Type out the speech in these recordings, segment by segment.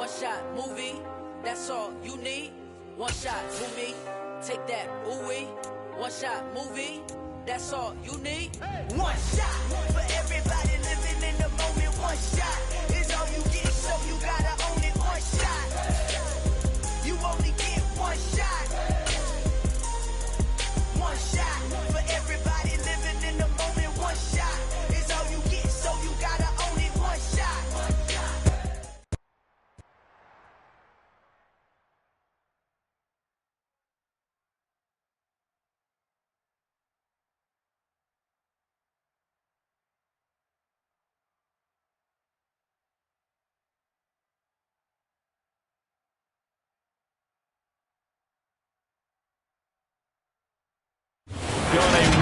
one shot movie, that's all you need. One shot to me, take that ooh-wee. One shot movie, that's all you need. One shot for everybody living in the moment. One shot is all you get, so you gotta own it. One shot, you only get one shot. One shot for everybody living in the moment. One shot is all you get, so you gotta own it. One shot.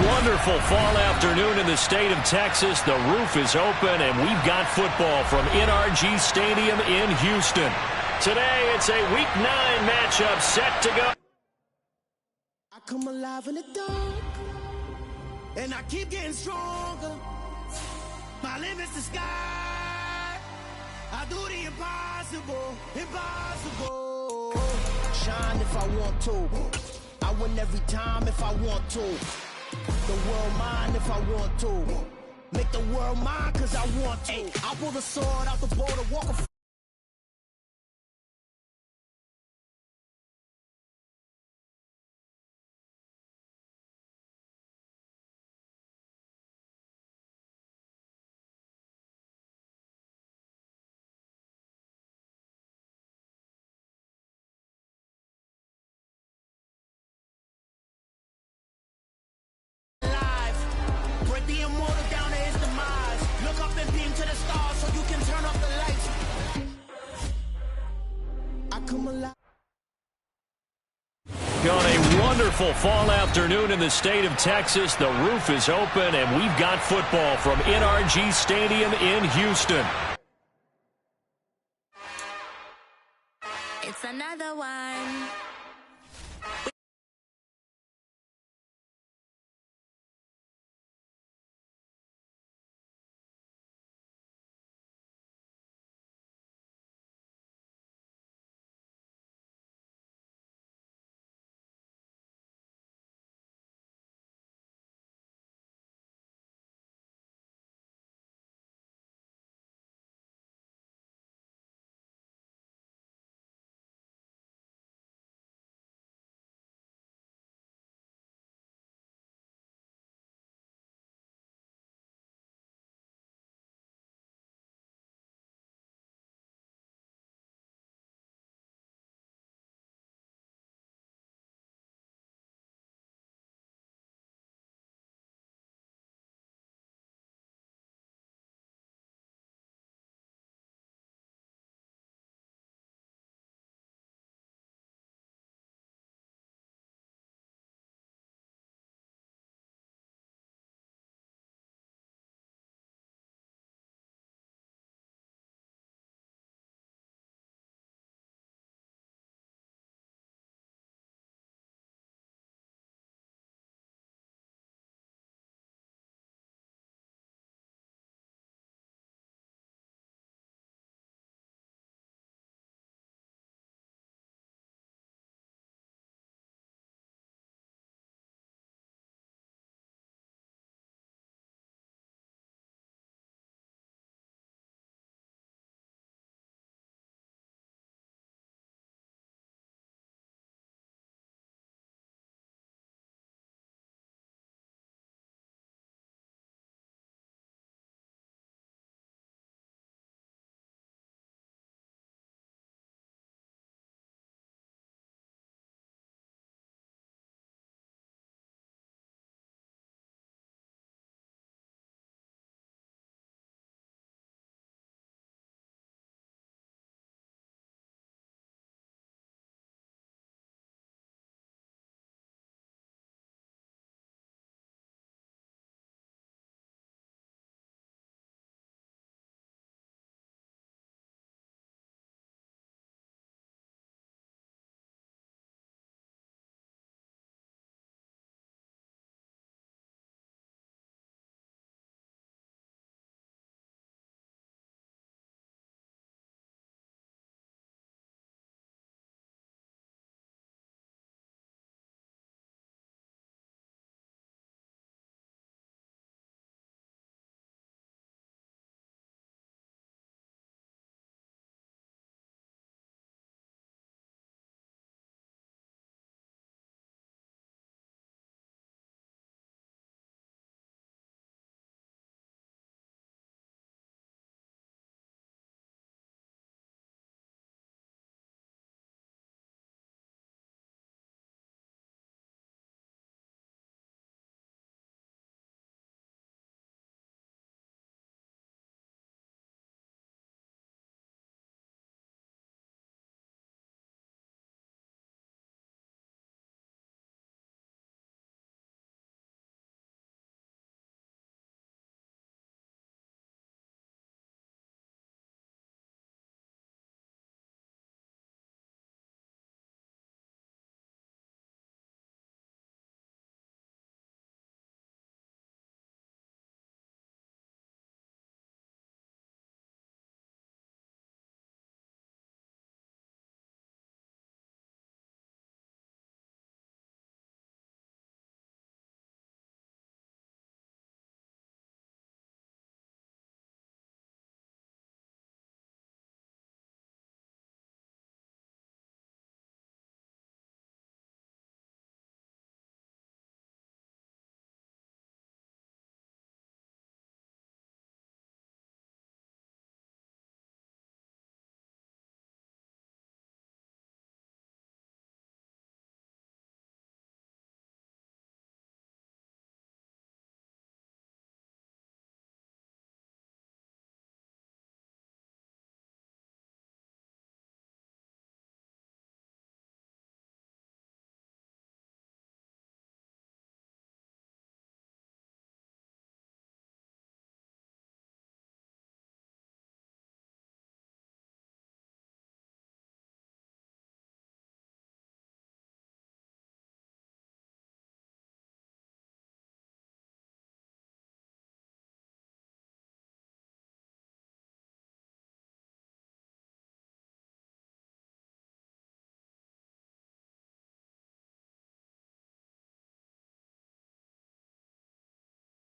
Wonderful fall afternoon in the state of Texas. The roof is open, and we've got football from NRG Stadium in Houston. Today, it's a Week 9 matchup set to go. I come alive in the dark, and I keep getting stronger. My limit's the sky. I do the impossible, impossible. Shine if I want to. I win every time if I want to. The world mine if I want to. Make the world mine cause I want to. I pull the sword out the border, walk a the immortal down to his demise. Look up and beam to the stars so you can turn off the lights. I come alive. On a wonderful fall afternoon in the state of Texas, the roof is open, and we've got football from NRG Stadium in Houston. It's another one.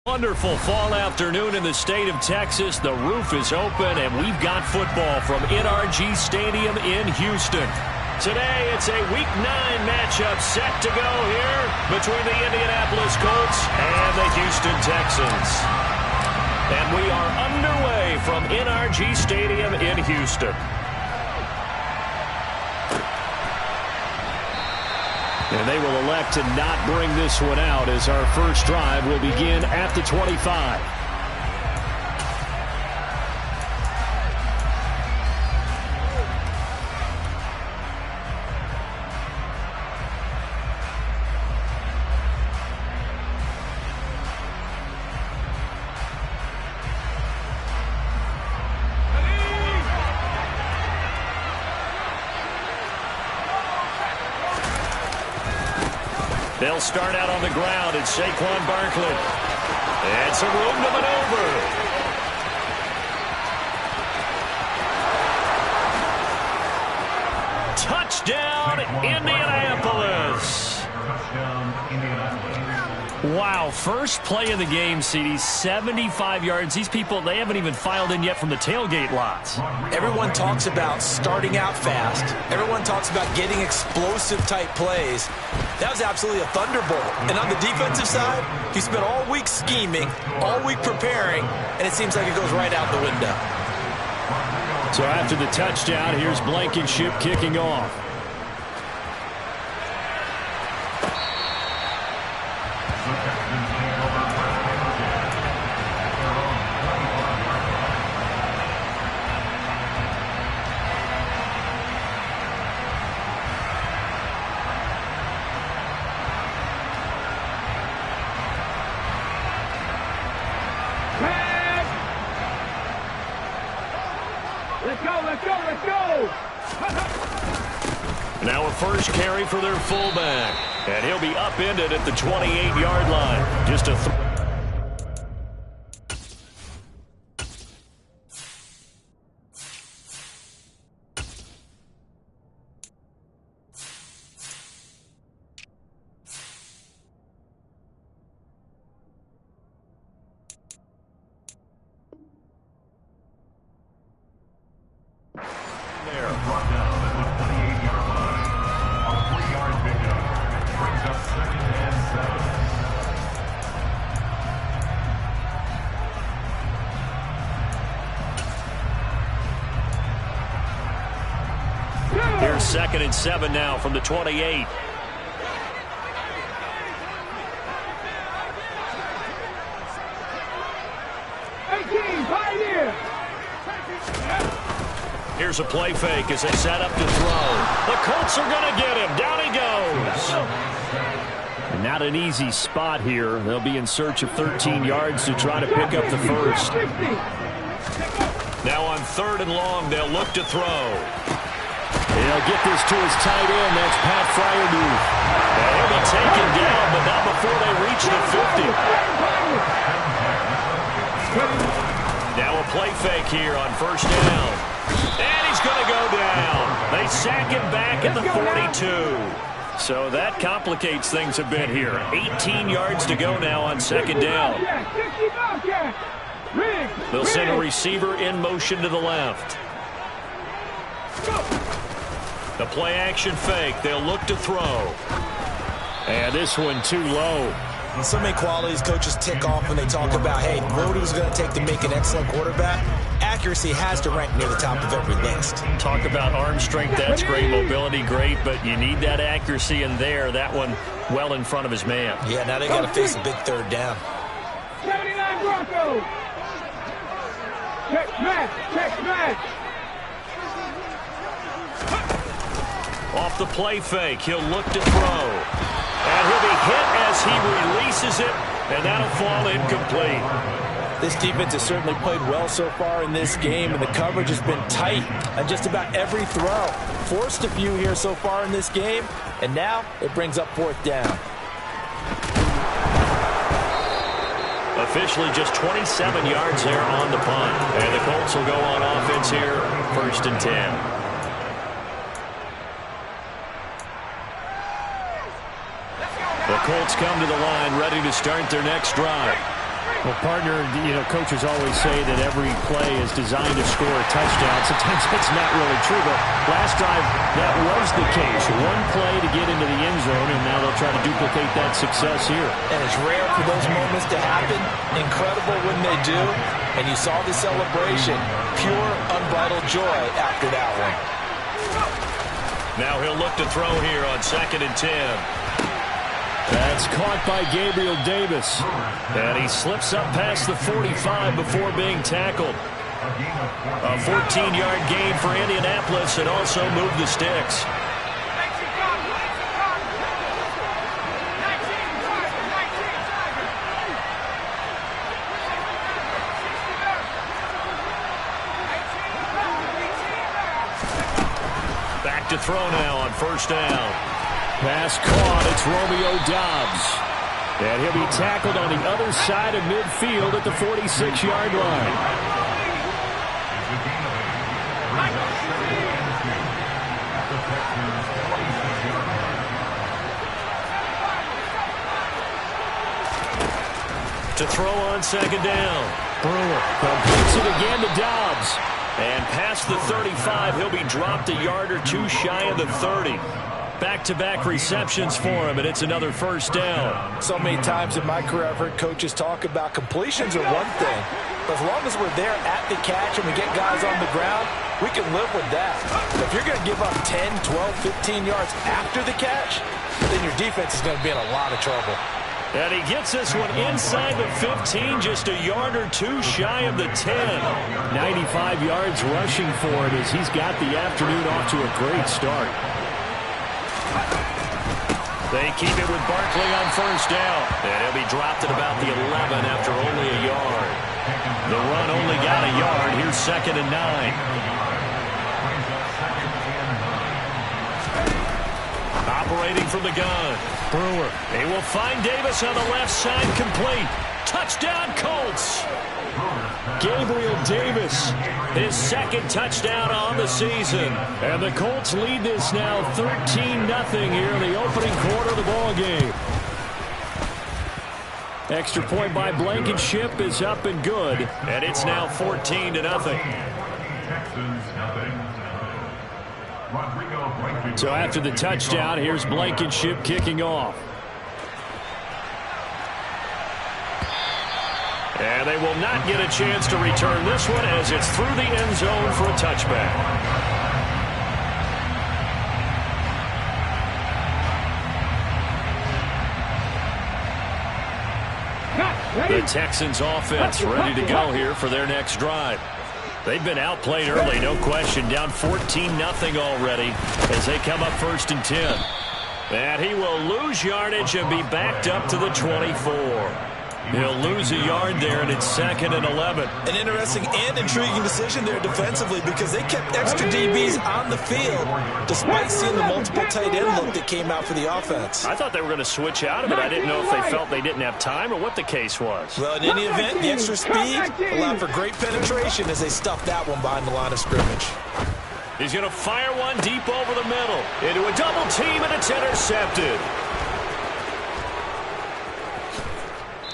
Wonderful fall afternoon in the state of Texas. The roof is open, and we've got football from NRG Stadium in Houston. Today, it's a Week 9 matchup set to go here between the Indianapolis Colts and the Houston Texans. And we are underway from NRG Stadium in Houston. And they will elect to not bring this one out as our first drive will begin at the 25. They'll start out on the ground. It's Saquon Barkley. And some room to maneuver. Touchdown, Indianapolis. Wow, first play of the game, CD, 75 yards. These people, they haven't even filed in yet from the tailgate lots. Everyone talks about starting out fast. Everyone talks about getting explosive-type plays. That was absolutely a thunderbolt. And on the defensive side, he spent all week scheming, all week preparing, and it seems like it goes right out the window. So after the touchdown, here's Blankenship kicking off. Now a first carry for their fullback. And he'll be upended at the 28-yard line. Just a Here's 2nd and 7 now from the 28. Here's a play fake as they set up to throw. The Colts are going to get him. Down he goes. And not an easy spot here. They'll be in search of 13 yards to try to pick up the first. Now on 3rd and long, they'll look to throw. He'll get this to his tight end. That's Pat Fryermuth. And he'll be taken down, but not before they reach the 50. Now a play fake here on 1st down. And he's going to go down. They sack him back at the 42. So that complicates things a bit here. 18 yards to go now on 2nd down. They'll send a receiver in motion to the left. The play action fake. They'll look to throw. And this one too low. And so many qualities coaches tick off when they talk about, hey, what it was going to take to make an excellent quarterback. Accuracy has to rank near the top of every list. Talk about arm strength. That's great. Mobility, great. But you need that accuracy in there. That one well in front of his man. Yeah, now they got to face a big 3rd down. 79 Broncos. Check smash. Check smash. Off the play fake, he'll look to throw. And he'll be hit as he releases it, and that'll fall incomplete. This defense has certainly played well so far in this game, and the coverage has been tight on just about every throw. Forced a few here so far in this game, and now it brings up 4th down. Officially just 27 yards there on the punt. And the Colts will go on offense here, 1st and 10. The Colts come to the line ready to start their next drive. Well, partner, coaches always say that every play is designed to score a touchdown. Sometimes that's not really true, but last drive, that was the case. One play to get into the end zone, and now they'll try to duplicate that success here. And it's rare for those moments to happen. Incredible when they do. And you saw the celebration. Pure, unbridled joy after that one. Now he'll look to throw here on 2nd and 10. That's caught by Gabriel Davis. And he slips up past the 45 before being tackled. A 14-yard gain for Indianapolis and also moved the sticks. Back to throw now on 1st down. Pass caught. It's Romeo Doubs. And he'll be tackled on the other side of midfield at the 46-yard line. To throw on 2nd down. Brewer completes it again to Doubs. And past the 35, he'll be dropped a yard or two shy of the 30. Back-to-back receptions for him, and it's another 1st down. So many times in my career I've heard coaches talk about completions are one thing, but as long as we're there at the catch and we get guys on the ground, we can live with that. But if you're going to give up 10, 12, 15 yards after the catch, then your defense is going to be in a lot of trouble. And he gets this one inside the 15, just a yard or two shy of the 10. 95 yards rushing for him as he's got the afternoon off to a great start. They keep it with Barkley on 1st down. And he'll be dropped at about the 11 after only a yard. The run only got a yard. Here's 2nd and 9. Operating from the gun. Brewer. They will find Davis on the left side, complete. Touchdown, Colts. Gabriel Davis, his 2nd touchdown on the season. And the Colts lead this now 13-0 here in the opening quarter of the ball game. Extra point by Blankenship is up and good. And it's now 14-0. So after the touchdown, here's Blankenship kicking off. And they will not get a chance to return this one as it's through the end zone for a touchback. The Texans offense ready to go here for their next drive. They've been outplayed early, no question. Down 14-0 already as they come up 1st and 10. And he will lose yardage and be backed up to the 24. He'll lose a yard there, and it's 2nd and 11. An interesting and intriguing decision there defensively because they kept extra DBs on the field despite seeing the multiple tight end look that came out for the offense. I thought they were going to switch out of it. I didn't know if they felt they didn't have time or what the case was. Well, in any event, the extra speed allowed for great penetration as they stuffed that one behind the line of scrimmage. He's going to fire one deep over the middle into a double team, and it's intercepted.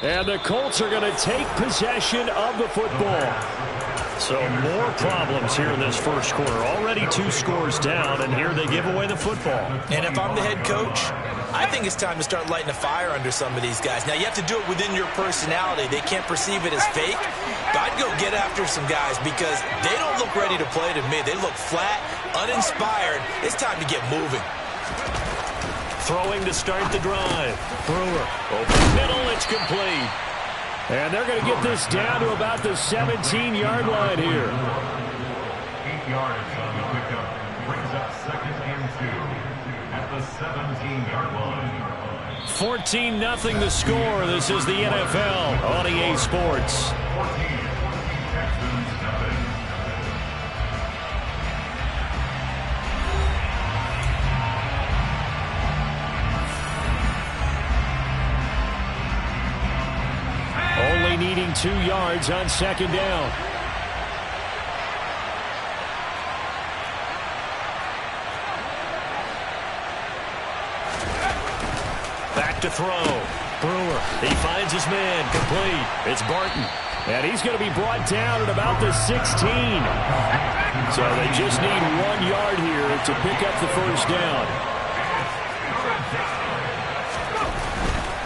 And the Colts are going to take possession of the football. So more problems here in this first quarter. Already 2 scores down, and here they give away the football. And if I'm the head coach, I think it's time to start lighting a fire under some of these guys. Now, you have to do it within your personality. They can't perceive it as fake. But I'd go get after some guys because they don't look ready to play to me. They look flat, uninspired. It's time to get moving. Throwing to start the drive. Brewer. Open middle, it's complete. And they're going to get this down to about the 17-yard line here. 8 yards on the pickup. Brings up 2nd and 2 at the 17-yard line. 14-0 the score. This is the NFL on EA Sports. 14. Texans nothing. Only needing 2 yards on 2nd down. Back to throw. Brewer, he finds his man, complete. It's Barton. And he's going to be brought down at about the 16. So they just need 1 yard here to pick up the first down.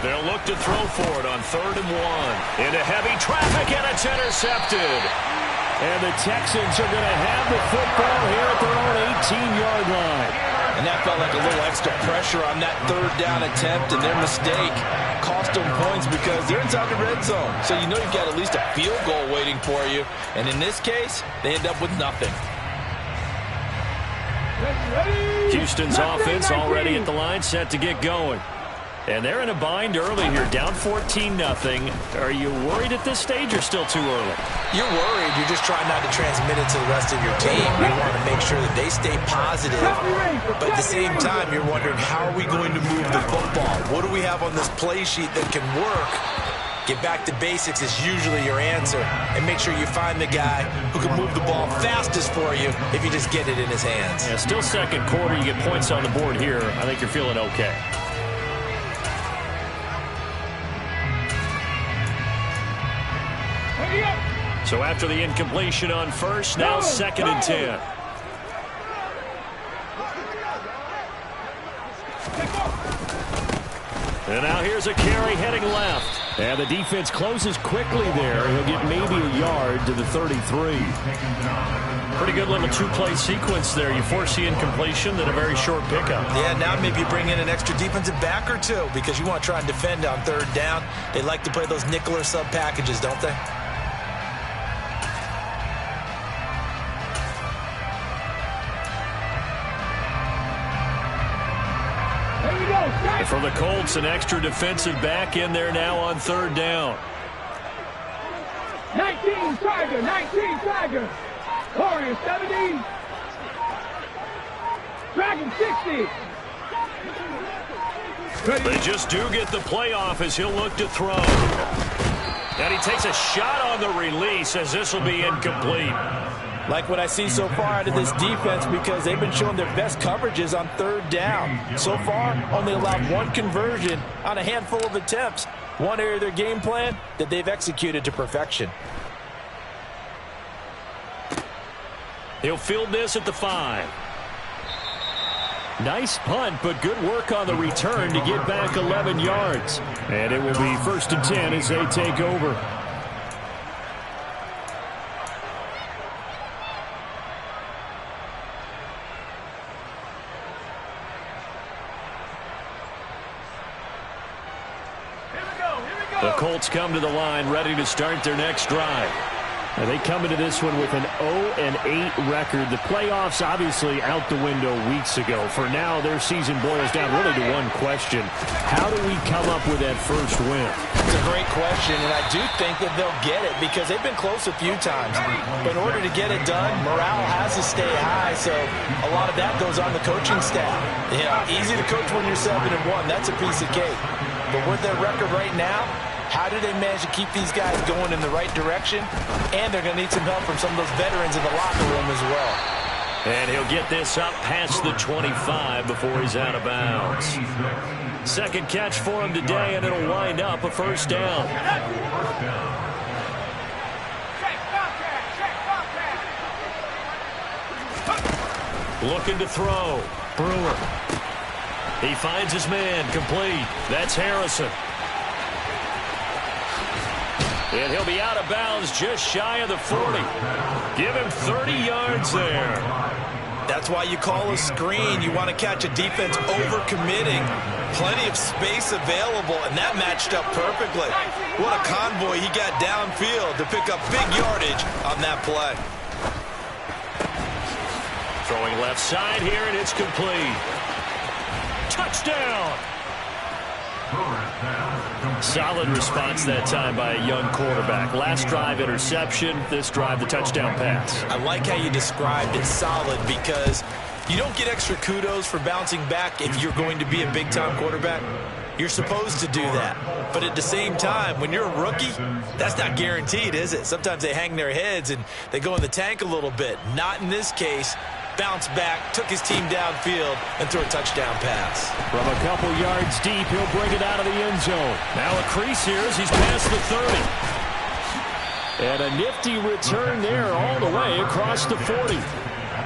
They'll look to throw for it on 3rd and 1. Into heavy traffic, and it's intercepted. And the Texans are going to have the football here at their own 18-yard line. And that felt like a little extra pressure on that 3rd down attempt, and their mistake cost them points because they're inside the red zone. So you know you've got at least a field goal waiting for you. And in this case, they end up with nothing. Houston's offense already at the line, set to get going. And they're in a bind early here, down 14-0. Are you worried at this stage or still too early? You're worried. You're just trying not to transmit it to the rest of your team. You want to make sure that they stay positive. But at the same time, you're wondering, how are we going to move the football? What do we have on this play sheet that can work? Get back to basics is usually your answer. And make sure you find the guy who can move the ball fastest for you if you just get it in his hands. Yeah, still second quarter. You get points on the board here. I think you're feeling okay. So after the incompletion on first, now 2nd and 10. And now here's a carry heading left. And the defense closes quickly there. He'll get maybe a yard to the 33. Pretty good little 2-play sequence there. You force the incompletion, then a very short pickup. Yeah, now maybe you bring in an extra defensive back or two because you want to try and defend on 3rd down. They like to play those nickel or sub packages, don't they? And for the Colts, an extra defensive back in there now on 3rd down. 19 Tiger, 19 Tiger. Warrior 70. Dragon 60. They just do get the playoff as he'll look to throw. And he takes a shot on the release as this will be incomplete. Like what I see so far out of this defense because they've been showing their best coverages on 3rd down. So far, only allowed 1 conversion on a handful of attempts. One area of their game plan that they've executed to perfection. He'll field this at the 5. Nice punt, but good work on the return to get back 11 yards. And it will be 1st and 10 as they take over. The Colts come to the line ready to start their next drive. Now they come into this one with an 0-8 record. The playoffs obviously out the window weeks ago. For now, their season boils down really to one question. How do we come up with that first win? It's a great question, and I do think that they'll get it because they've been close a few times. But in order to get it done, morale has to stay high, so a lot of that goes on the coaching staff. You know, easy to coach when you're 7-1. That's a piece of cake. But with their record right now, how do they manage to keep these guys going in the right direction? And they're going to need some help from some of those veterans in the locker room as well. And he'll get this up past the 25 before he's out of bounds. Second catch for him today, and it'll wind up a first down. Looking to throw. Brewer. He finds his man, complete. That's Harrison. And he'll be out of bounds just shy of the 40. Give him 30 yards there. That's why you call a screen. You want to catch a defense overcommitting. Plenty of space available, and that matched up perfectly. What a convoy he got downfield to pick up big yardage on that play. Throwing left side here, and it's complete. Touchdown! Solid response that time by a young quarterback. Last drive, interception. This drive, the touchdown pass. I like how you described it, solid, because you don't get extra kudos for bouncing back if you're going to be a big-time quarterback. You're supposed to do that. But at the same time, when you're a rookie, that's not guaranteed, is it? Sometimes they hang their heads and they go in the tank a little bit. Not in this case. bounced back, took his team downfield, and threw a touchdown pass. From a couple yards deep, he'll bring it out of the end zone. Now a crease here as he's past the 30. And a nifty return there all the way across the 40.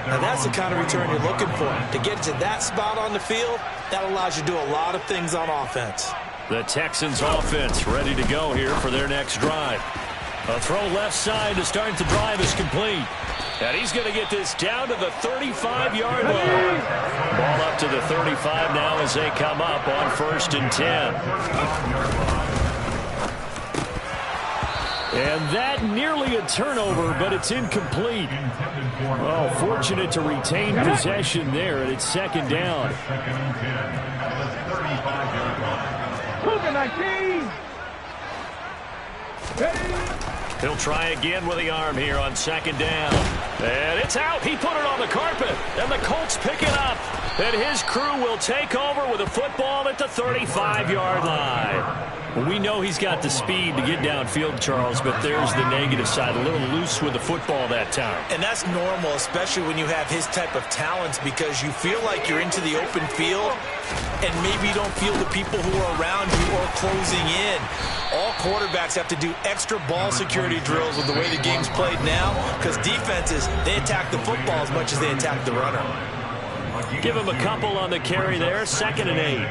Now that's the kind of return you're looking for. To get to that spot on the field, that allows you to do a lot of things on offense. The Texans offense ready to go here for their next drive. A throw left side to start the drive is complete. And he's going to get this down to the 35-yard line. Ball up to the 35 now as they come up on 1st and 10. And that nearly a turnover, but it's incomplete. Oh, fortunate to retain possession there, and it's 2nd down. 19. He'll try again with the arm here on 2nd down. And it's out. He put it on the carpet. And the Colts pick it up. And his crew will take over with a football at the 35-yard line. We know he's got the speed to get downfield, Charles, but there's the negative side. A little loose with the football that time. And that's normal, especially when you have his type of talents, because you feel like you're into the open field and maybe you don't feel the people who are around you or closing in. All quarterbacks have to do extra ball security drills with the way the game's played now, because defenses, they attack the football as much as they attack the runner. Give him a couple on the carry there, 2nd and 8.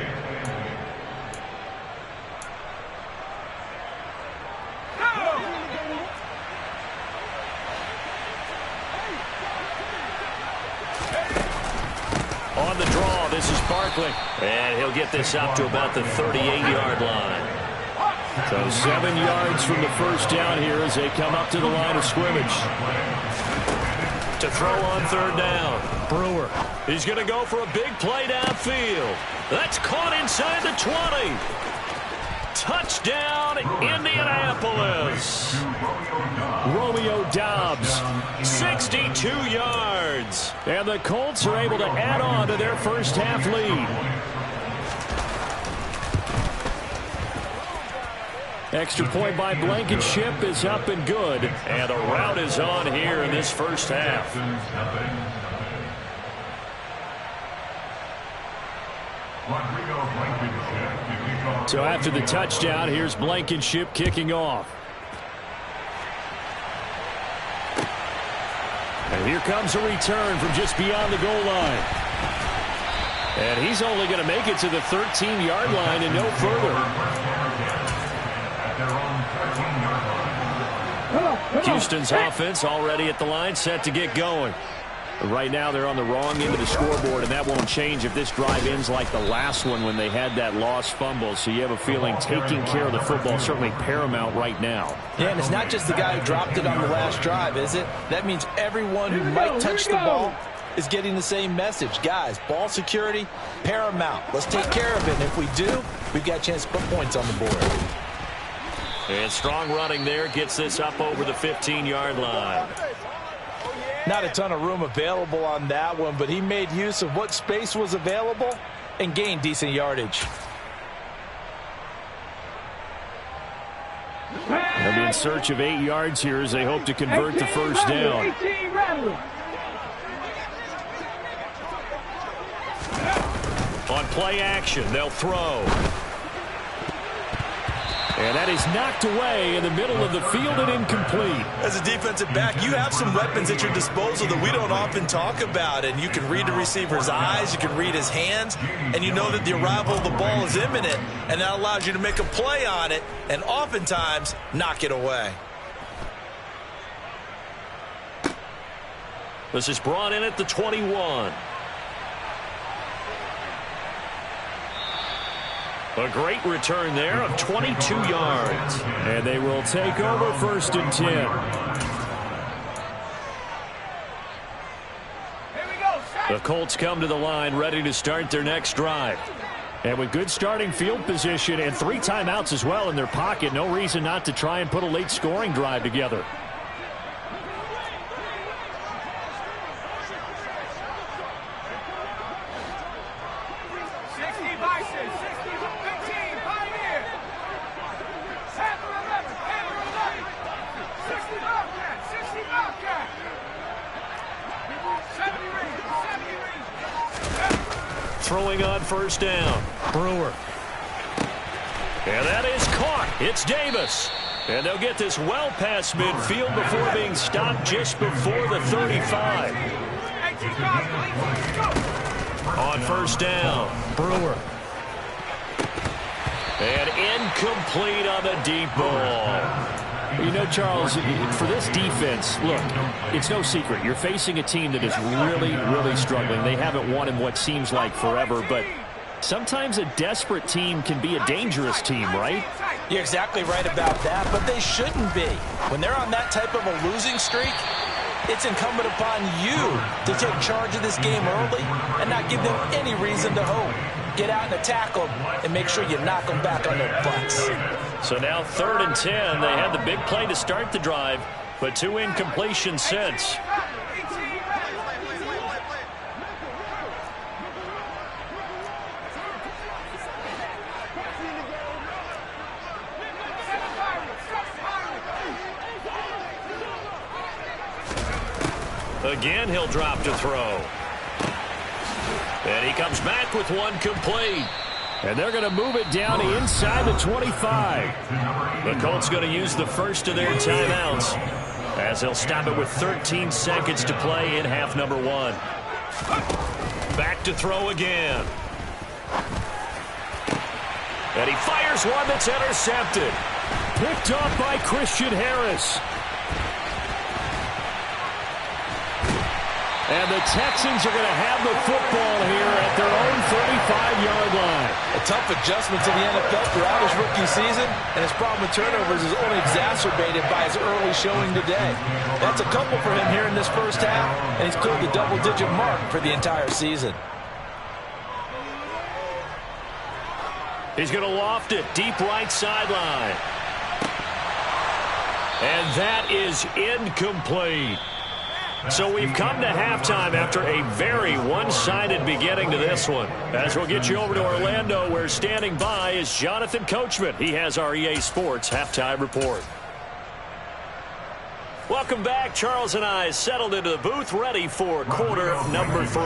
On the draw, this is Barkley. And he'll get this up to about the 38-yard line. So 7 yards from the 1st down here as they come up to the line of scrimmage. To throw on 3rd down. Brewer. He's going to go for a big play downfield. That's caught inside the 20. Touchdown, Indianapolis. Romeo Doubs, 62 yards. And the Colts are able to add on to their first half lead. Extra point by Blankenship is up and good. And a rout is on here in this first half. So after the touchdown, here's Blankenship kicking off. And here comes a return from just beyond the goal line. And he's only going to make it to the 13-yard line and no further. Houston's offense already at the line, set to get going. Right now they're on the wrong end of the scoreboard, and that won't change if this drive ends like the last one when they had that lost fumble. So you have a feeling taking care of the football is certainly paramount right now. Yeah, and it's not just the guy who dropped it on the last drive, is it? That means everyone who might touch the ball is getting the same message. Guys, ball security, paramount. Let's take care of it, and if we do, we've got a chance to put points on the board. And strong running there gets this up over the 15-yard line. Not a ton of room available on that one, but he made use of what space was available and gained decent yardage. They'll be in search of 8 yards here as they hope to convert the first down. On play action, they'll throw. And that is knocked away in the middle of the field and incomplete. As a defensive back, you have some weapons at your disposal that we don't often talk about. And you can read the receiver's eyes, you can read his hands, and you know that the arrival of the ball is imminent. And that allows you to make a play on it and oftentimes knock it away. This is brought in at the 21. A great return there of 22 yards. And they will take over 1st and 10. The Colts come to the line ready to start their next drive. And with good starting field position and 3 timeouts as well in their pocket, no reason not to try and put a late scoring drive together. throwing on first down. Brewer. And that is caught. It's Davis. And they'll get this well past midfield before being stopped just before the 35. On first down, Brewer. And incomplete on the deep ball. You know, Charles, for this defense, look, it's no secret. You're facing a team that is really, really struggling. They haven't won in what seems like forever, but sometimes a desperate team can be a dangerous team, right? You're exactly right about that, but they shouldn't be. When they're on that type of a losing streak, it's incumbent upon you to take charge of this game early and not give them any reason to hope. Get out and attack them and make sure you knock them back on their butts. So now 3rd and 10. They had the big play to start the drive, but 2 incompletions since. Again, he'll drop to throw. And he comes back with one complete. And they're going to move it down inside the 25. The Colts going to use the first of their timeouts as they'll stop it with 13 seconds to play in half number 1. Back to throw again. And he fires one that's intercepted. Picked up by Christian Harris. And the Texans are going to have the football here at their own 35-yard line. A tough adjustment to the NFL throughout his rookie season, and his problem with turnovers is only exacerbated by his early showing today. That's a couple for him here in this first half, and he's cleared the double-digit mark for the entire season. He's going to loft it deep right sideline. And that is incomplete. So we've come to halftime after a very one-sided beginning to this one. As we'll get you over to Orlando, where standing by is Jonathan Coachman. He has our EA Sports Halftime Report. Welcome back. Charles and I settled into the booth, ready for quarter number 3.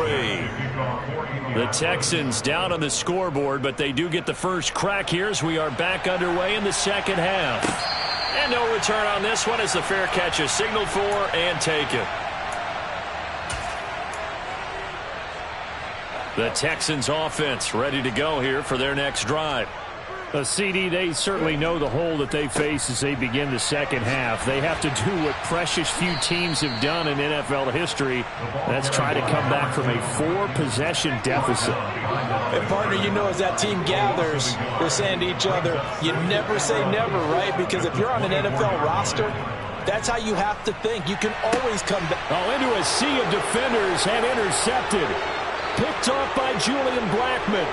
The Texans down on the scoreboard, but they do get the first crack here as we are back underway in the second half. And no return on this one as the fair catch is signaled for and taken. The Texans offense ready to go here for their next drive. CD, they certainly know the hole that they face as they begin the second half. They have to do what precious few teams have done in NFL history. That's try to come back from a 4-possession deficit. And partner, you know, as that team gathers, they're saying to each other, you never say never, right? Because if you're on an NFL roster, that's how you have to think. You can always come back. Oh, into a sea of defenders and intercepted. Picked off by Julian Blackmon.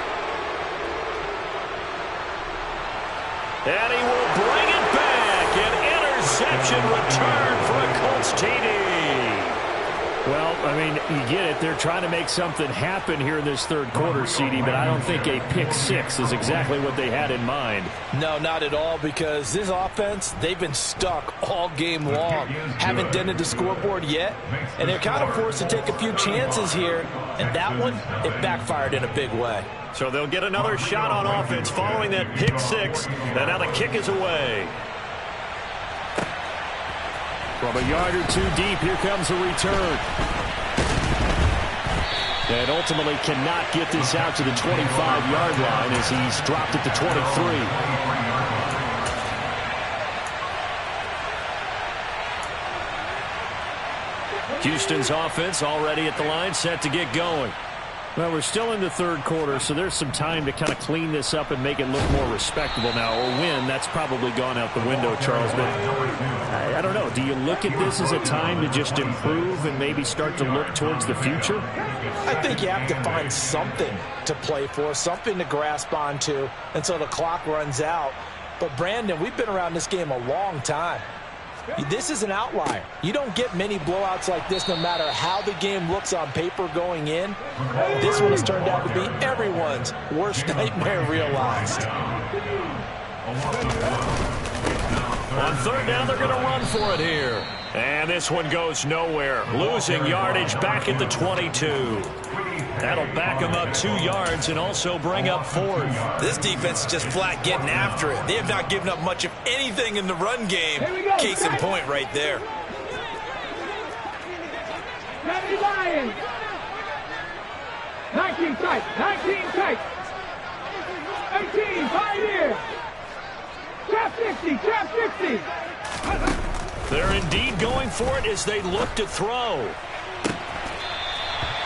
And he will bring it back. An interception return for a Colts TD. Well, I mean, you get it. They're trying to make something happen here in this third quarter, CD, but I don't think a pick 6 is exactly what they had in mind. No, not at all, because this offense, they've been stuck all game long. Haven't dented the scoreboard yet, and they're kind of forced to take a few chances here, and that one, it backfired in a big way. So they'll get another shot on offense following that pick 6, and now the kick is away. From a yard or two deep, here comes a return. And ultimately cannot get this out to the 25-yard line as he's dropped at the 23. Houston's offense already at the line, set to get going. Well, we're still in the third quarter, so there's some time to kind of clean this up and make it look more respectable now. Or win, that's probably gone out the window, Charles. But I don't know. Do you look at this as a time to just improve and maybe start to look towards the future? I think you have to find something to play for, something to grasp onto until the clock runs out. But, Brandon, we've been around this game a long time. This is an outlier. You don't get many blowouts like this no matter how the game looks on paper going in. This one has turned out to be everyone's worst nightmare realized. On third down, they're going to run for it here. And this one goes nowhere. Losing yardage back at the 22. That'll back them up 2 yards and also bring up 4th. This defense is just flat getting after it. They have not given up much of anything in the run game. Case in point right there. Lions. 19 tight. 19 tight. 18 Pioneer. Trap 60. Trap 60. They're indeed going for it as they look to throw.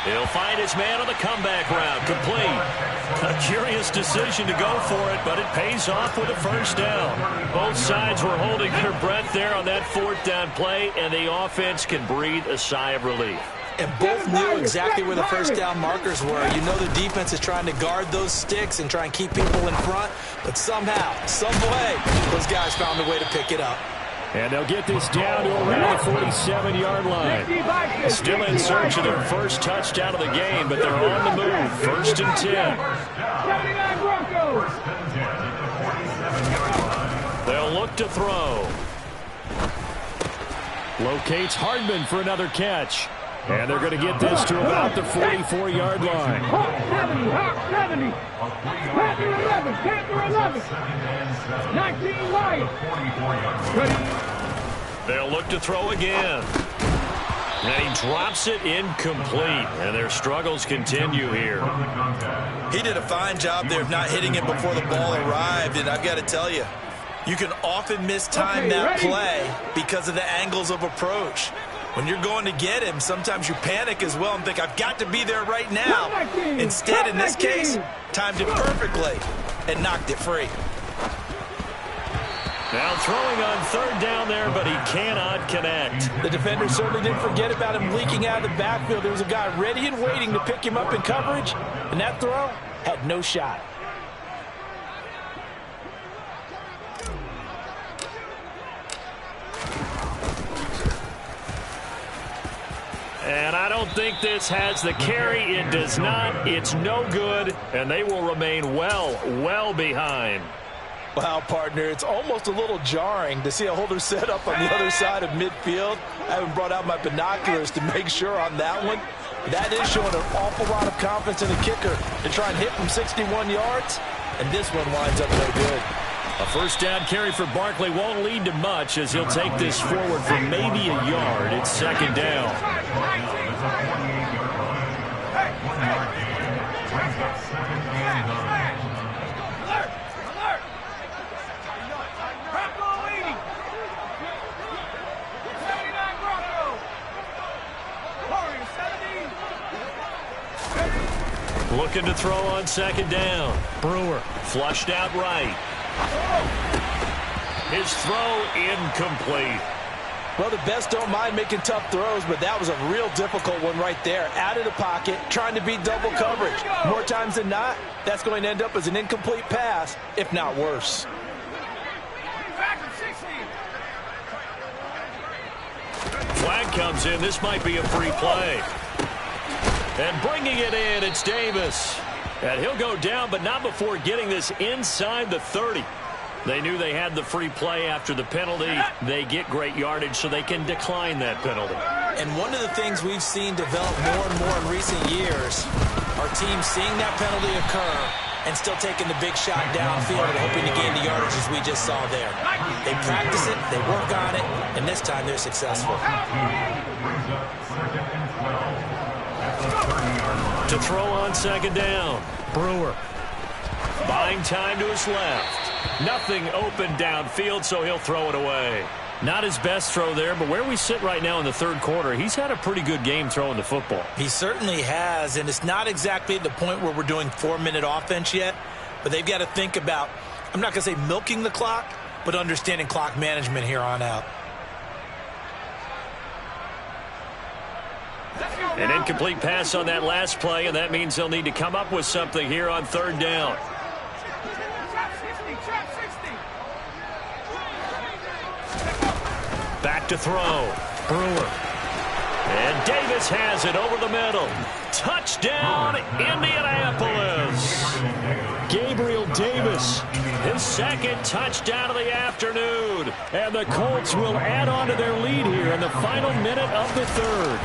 He'll find his man on the comeback route. Complete. A curious decision to go for it, but it pays off with a first down. Both sides were holding their breath there on that 4th down play, and the offense can breathe a sigh of relief. And both knew exactly where the first down markers were. You know the defense is trying to guard those sticks and try and keep people in front, but somehow, some way, those guys found a way to pick it up. And they'll get this down to around the 47-yard line. Still in search of their first touchdown of the game, but they're on the move. 1st and 10. They'll look to throw. Locates Hardman for another catch. And they're going to get this to about the 44-yard line. 70. Panther 11. Panther 11. 19 Lions. They'll look to throw again. And he drops it incomplete. And their struggles continue here. He did a fine job there of not hitting it before the ball arrived. And I've got to tell you, you can often mistime that play because of the angles of approach. When you're going to get him, sometimes you panic as well and think, I've got to be there right now. Instead, in this case, timed it perfectly and knocked it free. Now throwing on 3rd down there, but he cannot connect. The defender certainly didn't forget about him leaking out of the backfield. There was a guy ready and waiting to pick him up in coverage, and that throw had no shot. And I don't think this has the carry. It does not. It's no good, and they will remain well behind. Wow, partner, it's almost a little jarring to see a holder set up on the other side of midfield. I haven't brought out my binoculars to make sure on that one. That is showing an awful lot of confidence in the kicker to try and hit from 61 yards, and this one winds up no good. A first down carry for Barkley won't lead to much as he'll take this forward for maybe a yard. It's 2nd down. Looking to throw on 2nd down. Brewer flushed out right. His throw incomplete. Well, the best don't mind making tough throws, but that was a real difficult one right there. Out of the pocket, trying to beat double coverage. More times than not, that's going to end up as an incomplete pass, if not worse. Flag comes in. This might be a free play. And bringing it in, it's Davis. And he'll go down, but not before getting this inside the 30. They knew they had the free play after the penalty. They get great yardage, so they can decline that penalty. And one of the things we've seen develop more and more in recent years are teams seeing that penalty occur and still taking the big shot downfield and hoping to gain the yardage as we just saw there. They practice it, they work on it, and this time they're successful. To throw on 2nd down, Brewer. Buying time to his left. Nothing open downfield, so he'll throw it away. Not his best throw there, but where we sit right now in the 3rd quarter, he's had a pretty good game throwing the football. He certainly has, and it's not exactly at the point where we're doing 4-minute offense yet, but they've got to think about, I'm not going to say milking the clock, but understanding clock management here on out. An incomplete pass on that last play, and that means they'll need to come up with something here on 3rd down. Back to throw. Brewer. And Davis has it over the middle. Touchdown, Indianapolis. Gabriel Davis, his second touchdown of the afternoon. And the Colts will add on to their lead here in the final minute of the third.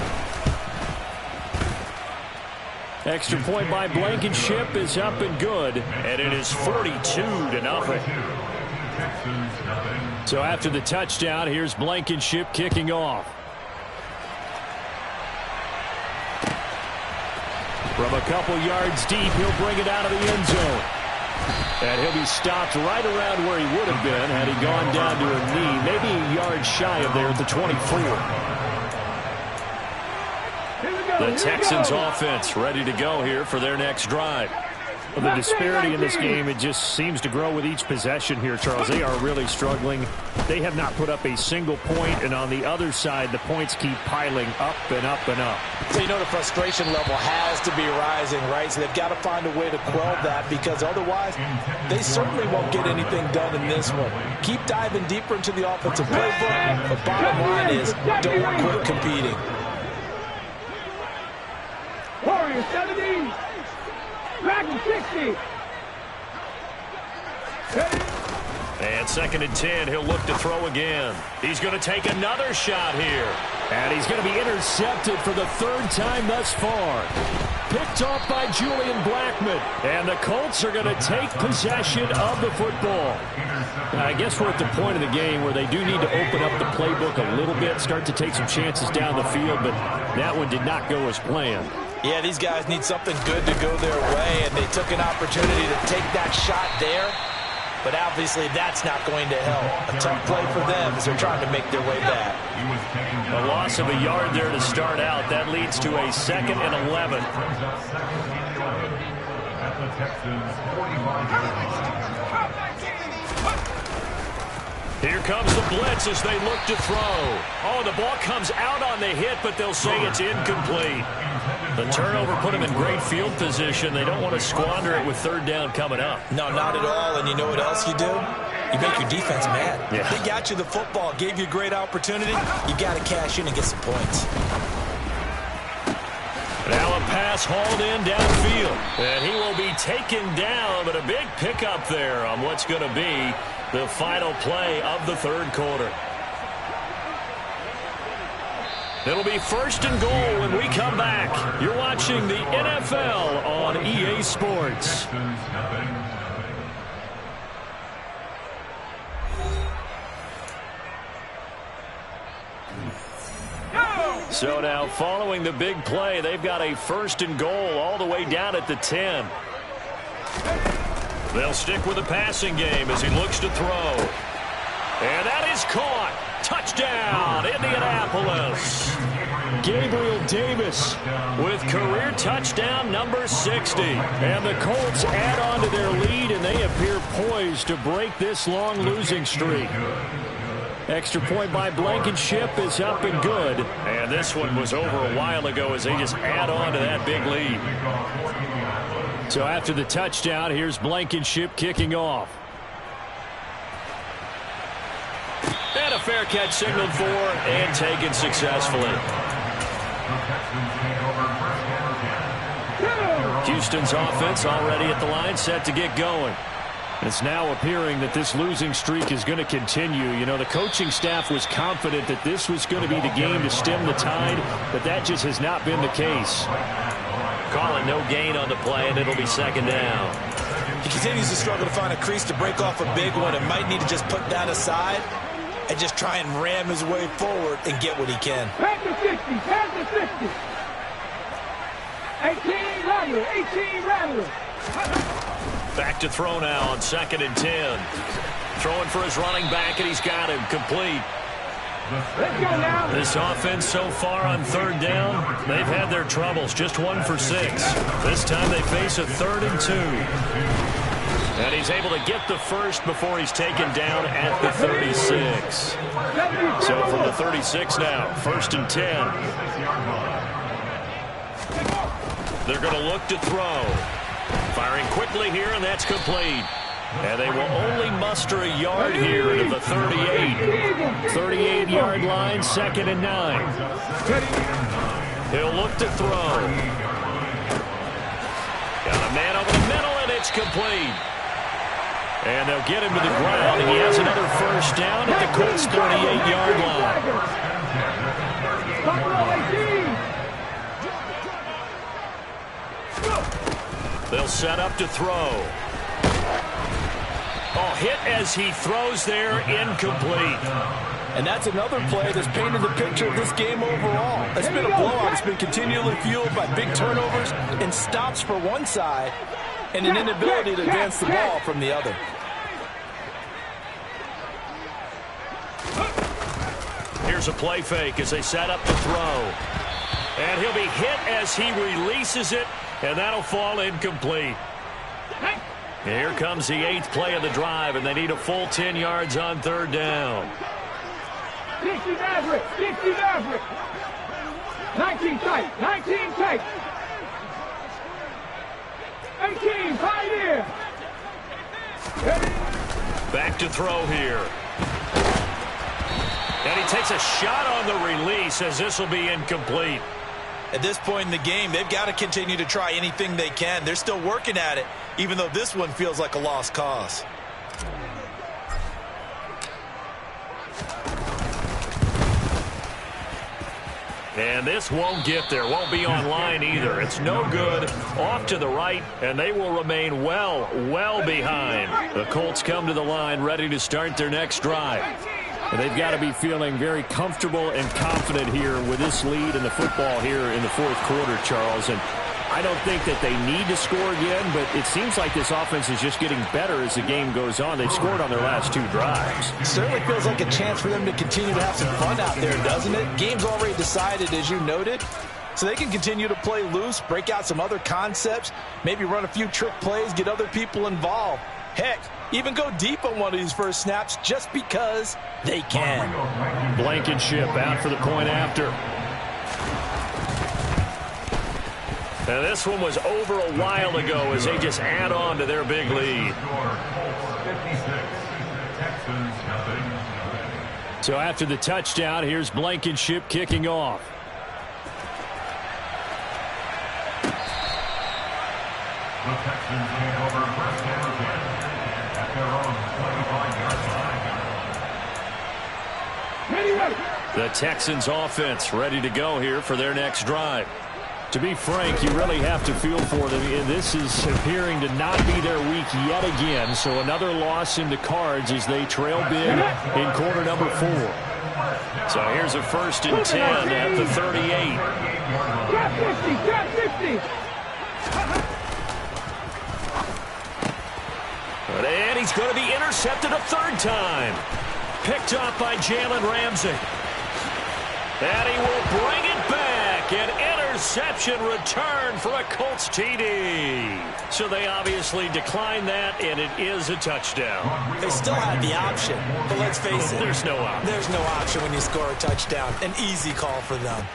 Extra point by Blankenship is up and good. And it is 42-0. So after the touchdown, here's Blankenship kicking off. From a couple yards deep, he'll bring it out of the end zone. And he'll be stopped right around where he would have been had he gone down to a knee, maybe a yard shy of there at the 24. The Texans offense ready to go here for their next drive. Well, the disparity in this game, it just seems to grow with each possession here, Charles. They are really struggling. They have not put up a single point, and on the other side, the points keep piling up and up and up. So you know the frustration level has to be rising, right? So they've got to find a way to quell that, because otherwise they certainly won't get anything done in this one. Keep diving deeper into the offensive playbook. The bottom line is don't quit competing. Warriors 70. Dragon 60. And 2nd and 10, he'll look to throw again. He's going to take another shot here. And he's going to be intercepted for the third time thus far. Picked off by Julian Blackman. And the Colts are going to take possession of the football. I guess we're at the point of the game where they do need to open up the playbook a little bit, start to take some chances down the field, but that one did not go as planned. Yeah, these guys need something good to go their way, and they took an opportunity to take that shot there. But obviously that's not going to help. A tough play for them as they're trying to make their way back. A loss of a yard there to start out. That leads to a 2nd and 11. Here comes the blitz as they look to throw. Oh, the ball comes out on the hit, but they'll say it's incomplete. The turnover put them in great field position. They don't want to squander it with 3rd down coming up. No, not at all. And you know what else you do? You make your defense mad. Yeah. They got you the football, gave you a great opportunity. You got to cash in and get some points. Now a pass hauled in downfield. And he will be taken down, but a big pickup there on what's going to be the final play of the 3rd quarter. It'll be 1st and goal when we come back. You're watching the NFL on EA Sports. So now following the big play, they've got a 1st and goal all the way down at the 10. They'll stick with the passing game as he looks to throw. And that is caught. Touchdown, Indianapolis. Gabriel Davis with career touchdown number 60. And the Colts add on to their lead, and they appear poised to break this long losing streak. Extra point by Blankenship is up and good. And this one was over a while ago as they just add on to that big lead. So after the touchdown, here's Blankenship kicking off. And a fair catch signaled for and taken successfully. Houston's offense already at the line, set to get going. It's now appearing that this losing streak is going to continue. You know, the coaching staff was confident that this was going to be the game to stem the tide, but that just has not been the case. Calling no gain on the play, and it'll be 2nd down. He continues to struggle to find a crease to break off a big one, and might need to just put that aside and just try and ram his way forward and get what he can. Pass to 60, pass to 60. 18 Rattler, 18 Rattler. Back to throw now on 2nd and 10. Throwing for his running back, and he's got him complete. Let's go now. This offense so far on 3rd down, they've had their troubles. Just 1 for 6. This time they face a 3rd and 2. And he's able to get the first before he's taken down at the 36. So from the 36 now, 1st and 10. They're going to look to throw. Firing quickly here, and that's complete. And they will only muster a yard here to the 38. 38-yard line, 2nd and 9. He'll look to throw. Got a man over the middle, and it's complete. And they'll get him to the ground, and he has another first down at the Colts' 38-yard line. They'll set up to throw. Oh, hit as he throws there, incomplete. And that's another play that's painted the picture of this game overall. It's been a blowout. It's been continually fueled by big turnovers and stops for one side and an inability to advance the ball from the other. Here's a play fake as they set up to throw. And he'll be hit as he releases it, and that'll fall incomplete. Here comes the 8th play of the drive, and they need a full 10 yards on third down. 60 Maverick, 60 Maverick. 19 tight, 19 tight. 18 Pioneer. Back to throw here. And he takes a shot on the release as this will be incomplete. At this point in the game, they've got to continue to try anything they can. They're still working at it, even though this one feels like a lost cause. And this won't get there, won't be online either. It's no good, off to the right, and they will remain well behind. The Colts come to the line ready to start their next drive. And they've got to be feeling very comfortable and confident here with this lead in the football here in the fourth quarter, Charles. And I don't think that they need to score again, but it seems like this offense is just getting better as the game goes on. They've scored on their last 2 drives. It certainly feels like a chance for them to continue to have some fun out there, doesn't it? Game's already decided, as you noted, so they can continue to play loose, break out some other concepts, maybe run a few trick plays, get other people involved. Heck, even go deep on one of these first snaps just because they can. Blankenship out for the point after. And this one was over a while ago as they just add on to their big lead. So after the touchdown, here's Blankenship kicking off. The Texans take over first and 10 at their own 25-yard line. The Texans offense ready to go here for their next drive. To be frank, you really have to feel for them. This is appearing to not be their week yet again. So another loss in the cards as they trail big in quarter number 4. So here's a 1st and 10 at the 38. Grab 50, grab 50. And he's going to be intercepted a 3rd time. Picked off by Jalen Ramsey. And he will bring it back. An interception return for a Colts TD. So they obviously declined that, and it is a touchdown. They still had the option, but let's face it. There's no option. There's no option when you score a touchdown. An easy call for them.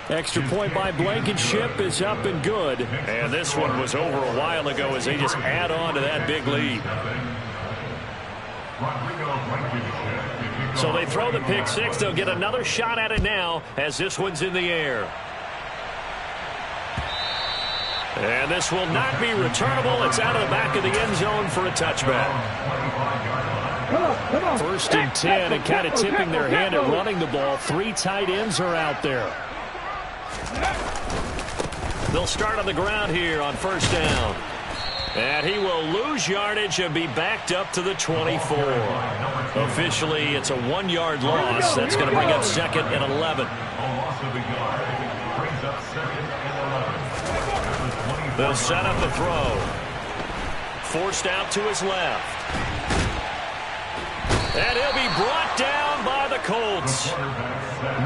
Extra point by Blankenship is up and good. And this one was over a while ago as they just add on to that big lead. So they throw the pick 6. They'll get another shot at it now as this one's in the air. And this will not be returnable. It's out of the back of the end zone for a touchback. 1st and 10 and kind of tipping their hand at running the ball. 3 tight ends are out there. They'll start on the ground here on 1st down. And he will lose yardage and be backed up to the 24. Officially, it's a 1-yard loss. That's going to bring up 2nd and 11. They'll set up the throw. Forced out to his left. And he'll be brought down by the Colts.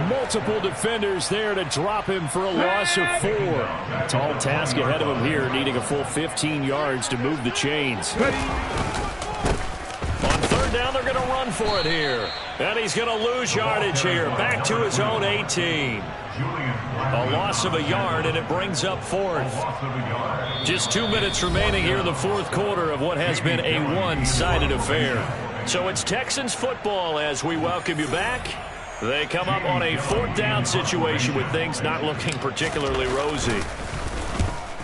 Multiple defenders there to drop him for a loss of 4. Tall task ahead of him here, needing a full 15 yards to move the chains. On 3rd down, they're going to run for it here. And he's going to lose yardage here. Back to his own 18. A loss of a yard, and it brings up 4th. Just 2 minutes remaining here in the fourth quarter of what has been a one-sided affair. So it's Texans football as we welcome you back. They come up on a 4th down situation with things not looking particularly rosy.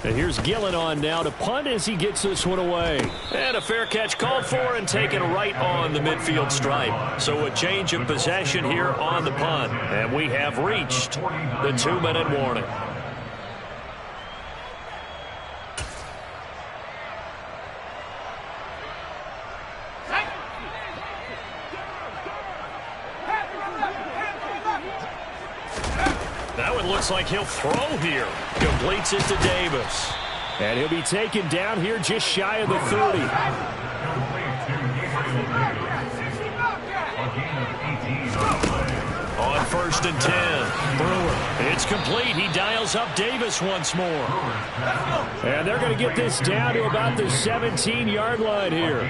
And here's Gillen on now to punt as he gets this one away. And a fair catch called for and taken right on the midfield stripe. So a change of possession here on the punt. And we have reached the 2-minute warning. That one looks like he'll throw here. Completes it to Davis. And he'll be taken down here just shy of the 30. On 1st and 10. Brewer. It's complete. He dials up Davis once more. And they're going to get this down to about the 17-yard line here.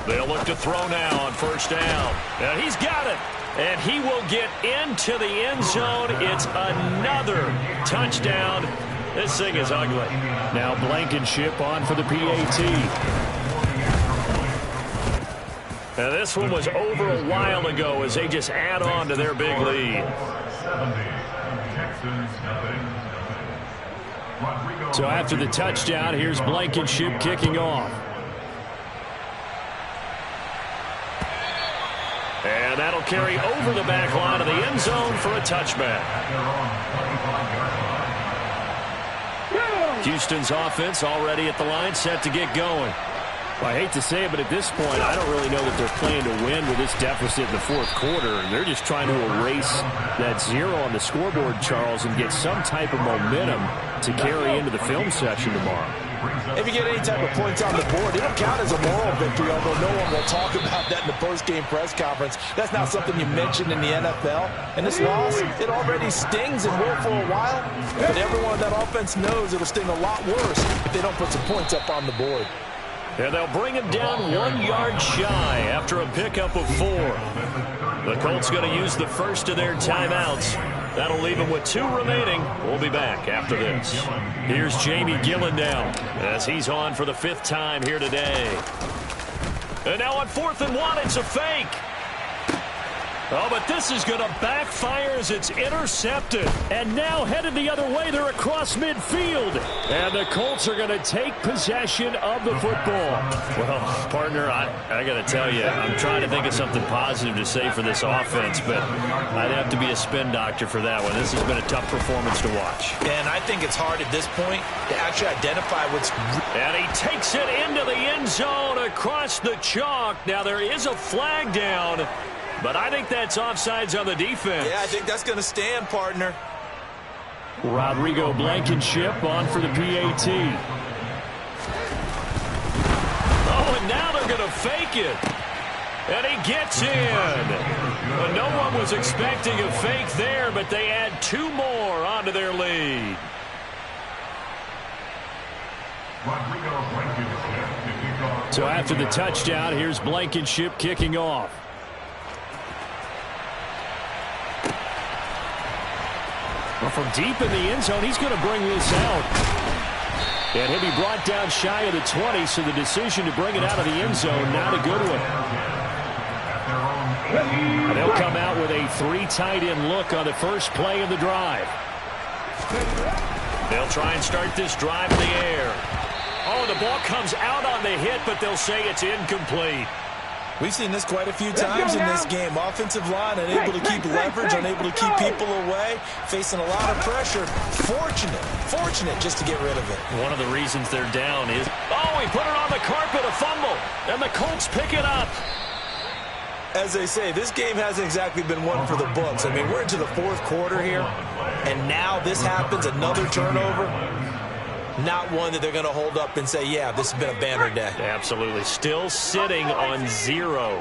They'll look to throw now on 1st down. And he's got it. And he will get into the end zone. It's another touchdown. This thing is ugly. Now Blankenship on for the PAT. Now this one was over a while ago as they just add on to their big lead. So after the touchdown, here's Blankenship kicking off. And that'll carry over the back line of the end zone for a touchback. Houston's offense already at the line, set to get going. Well, I hate to say it, but at this point, I don't really know that they're playing to win with this deficit in the 4th quarter. They're just trying to erase that 0 on the scoreboard, Charles, and get some type of momentum to carry into the film session tomorrow. If you get any type of points on the board, it'll count as a moral victory, although no one will talk about that in the post-game press conference. That's not something you mentioned in the NFL. And this loss, it already stings and will for a while, but everyone on that offense knows it'll sting a lot worse if they don't put some points up on the board. And they'll bring him down 1 yard shy after a pickup of 4. The Colts going to use the first of their timeouts. That'll leave them with 2 remaining. We'll be back after this. Here's Jamie Gillen now as he's on for the 5th time here today. And now on 4th and 1, it's a fake. Oh, but this is going to backfire as it's intercepted. And now headed the other way. They're across midfield. And the Colts are going to take possession of the football. Well, partner, I got to tell you, I'm trying to think of something positive to say for this offense, but I'd have to be a spin doctor for that one. This has been a tough performance to watch. And I think it's hard at this point to actually identify what's... And he takes it into the end zone across the chalk. Now there is a flag down, but I think that's offsides on the defense. Yeah, I think that's going to stand, partner. Rodrigo Blankenship on for the PAT. Oh, and now they're going to fake it. And he gets in. Well, no one was expecting a fake there, but they add 2 more onto their lead. So after the touchdown, here's Blankenship kicking off. Well, from deep in the end zone, he's going to bring this out. And he'll be brought down shy of the 20, so the decision to bring it out of the end zone, not a good one. And they'll come out with a 3 tight end look on the first play of the drive. They'll try and start this drive in the air. Oh, the ball comes out on the hit, but they'll say it's incomplete. We've seen this quite a few times in this game. Offensive line unable to keep leverage, unable to keep people away, facing a lot of pressure. Fortunate just to get rid of it. One of the reasons they're down is, oh, he put it on the carpet, a fumble, and the Colts pick it up. As they say, this game hasn't exactly been one for the books. I mean, we're into the 4th quarter here, and now this happens, another turnover. Not one that they're going to hold up and say, yeah, this has been a banner day. Absolutely. Still sitting on 0.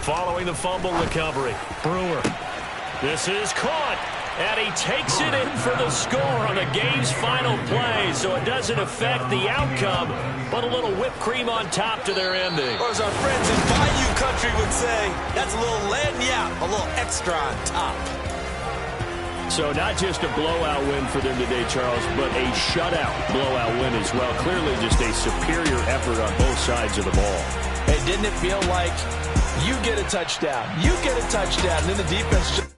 Following the fumble recovery, Brewer. This is caught, and he takes it in for the score on the game's final play, so it doesn't affect the outcome, but a little whipped cream on top to their ending. Or as our friends in Bayou country would say, that's a little lagniappe, a little extra on top. So not just a blowout win for them today, Charles, but a shutout blowout win as well. Clearly just a superior effort on both sides of the ball. Hey, didn't it feel like you get a touchdown, and then the defense just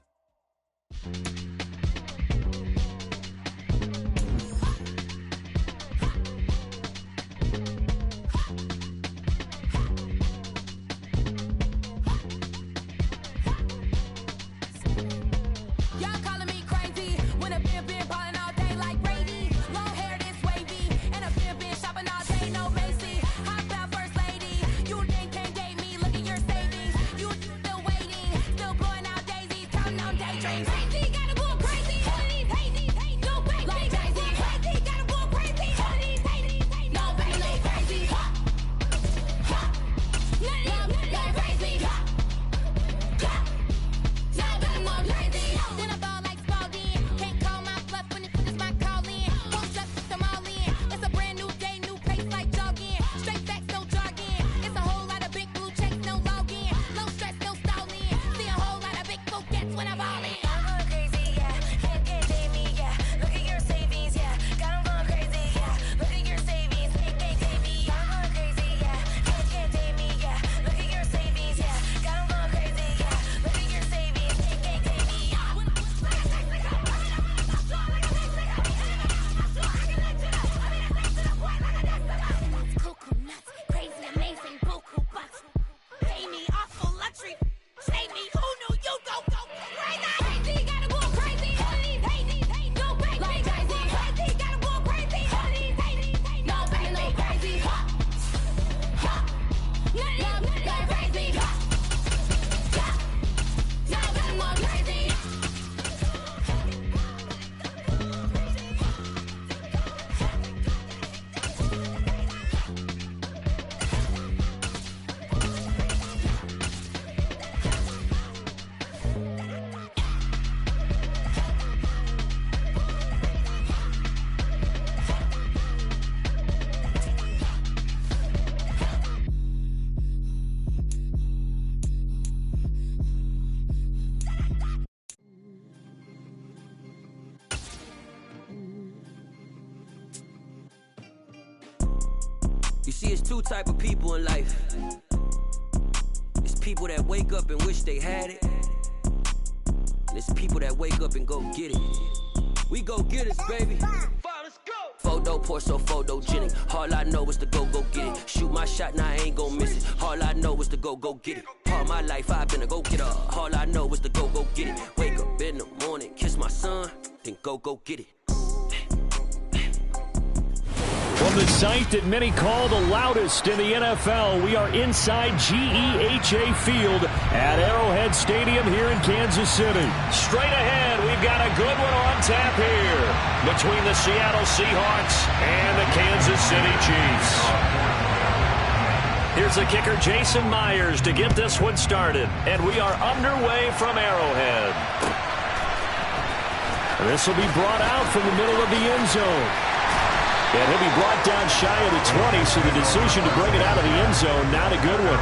You see, it's two type of people in life. It's people that wake up and wish they had it. And it's people that wake up and go get it. We go get it, baby. Photo poor, so photogenic. All I know is to go get it. Shoot my shot, now I ain't gon' miss it. All I know is to go get it. All my life I've been a go-getter. All I know is to go get it. Wake up in the morning, kiss my son, then go get it. From the site that many call the loudest in the NFL, we are inside GEHA Field at Arrowhead Stadium here in Kansas City. Straight ahead, we've got a good one on tap here between the Seattle Seahawks and the Kansas City Chiefs. Here's the kicker, Jason Myers, to get this one started. And we are underway from Arrowhead. This will be brought out from the middle of the end zone. And he'll be brought down shy of the 20, so the decision to bring it out of the end zone, not a good one.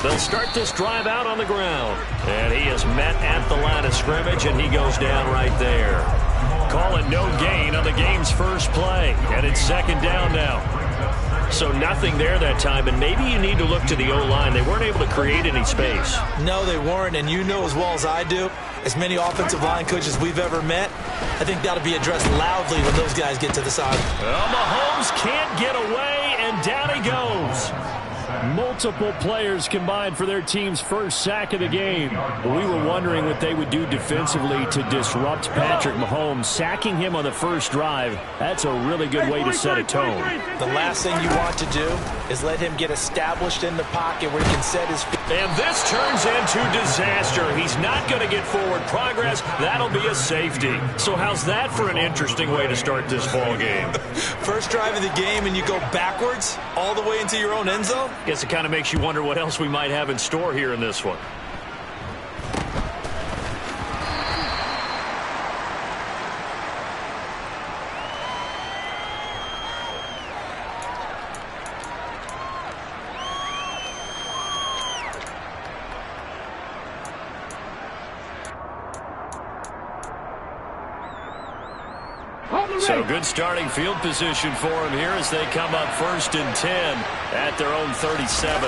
They'll start this drive out on the ground. And he is met at the line of scrimmage, and he goes down right there. Call it no gain on the game's first play. And it's second down now. So nothing there that time, and maybe you need to look to the O-line. They weren't able to create any space. No, they weren't, and you know as well as I do, as many offensive line coaches we've ever met, I think that'll be addressed loudly when those guys get to the side. Well, Mahomes can't get away, and down he goes. Multiple players combined for their team's first sack of the game. We were wondering what they would do defensively to disrupt Patrick Mahomes. Sacking him on the first drive, that's a really good way to set a tone. The last thing you want to do is let him get established in the pocket where he can set his feet. And this turns into disaster. He's not going to get forward progress. That'll be a safety. So how's that for an interesting way to start this ball game? First drive of the game and you go backwards all the way into your own end zone? Guess it kind of makes you wonder what else we might have in store here in this one. So good starting field position for him here as they come up 1st and 10 at their own 37.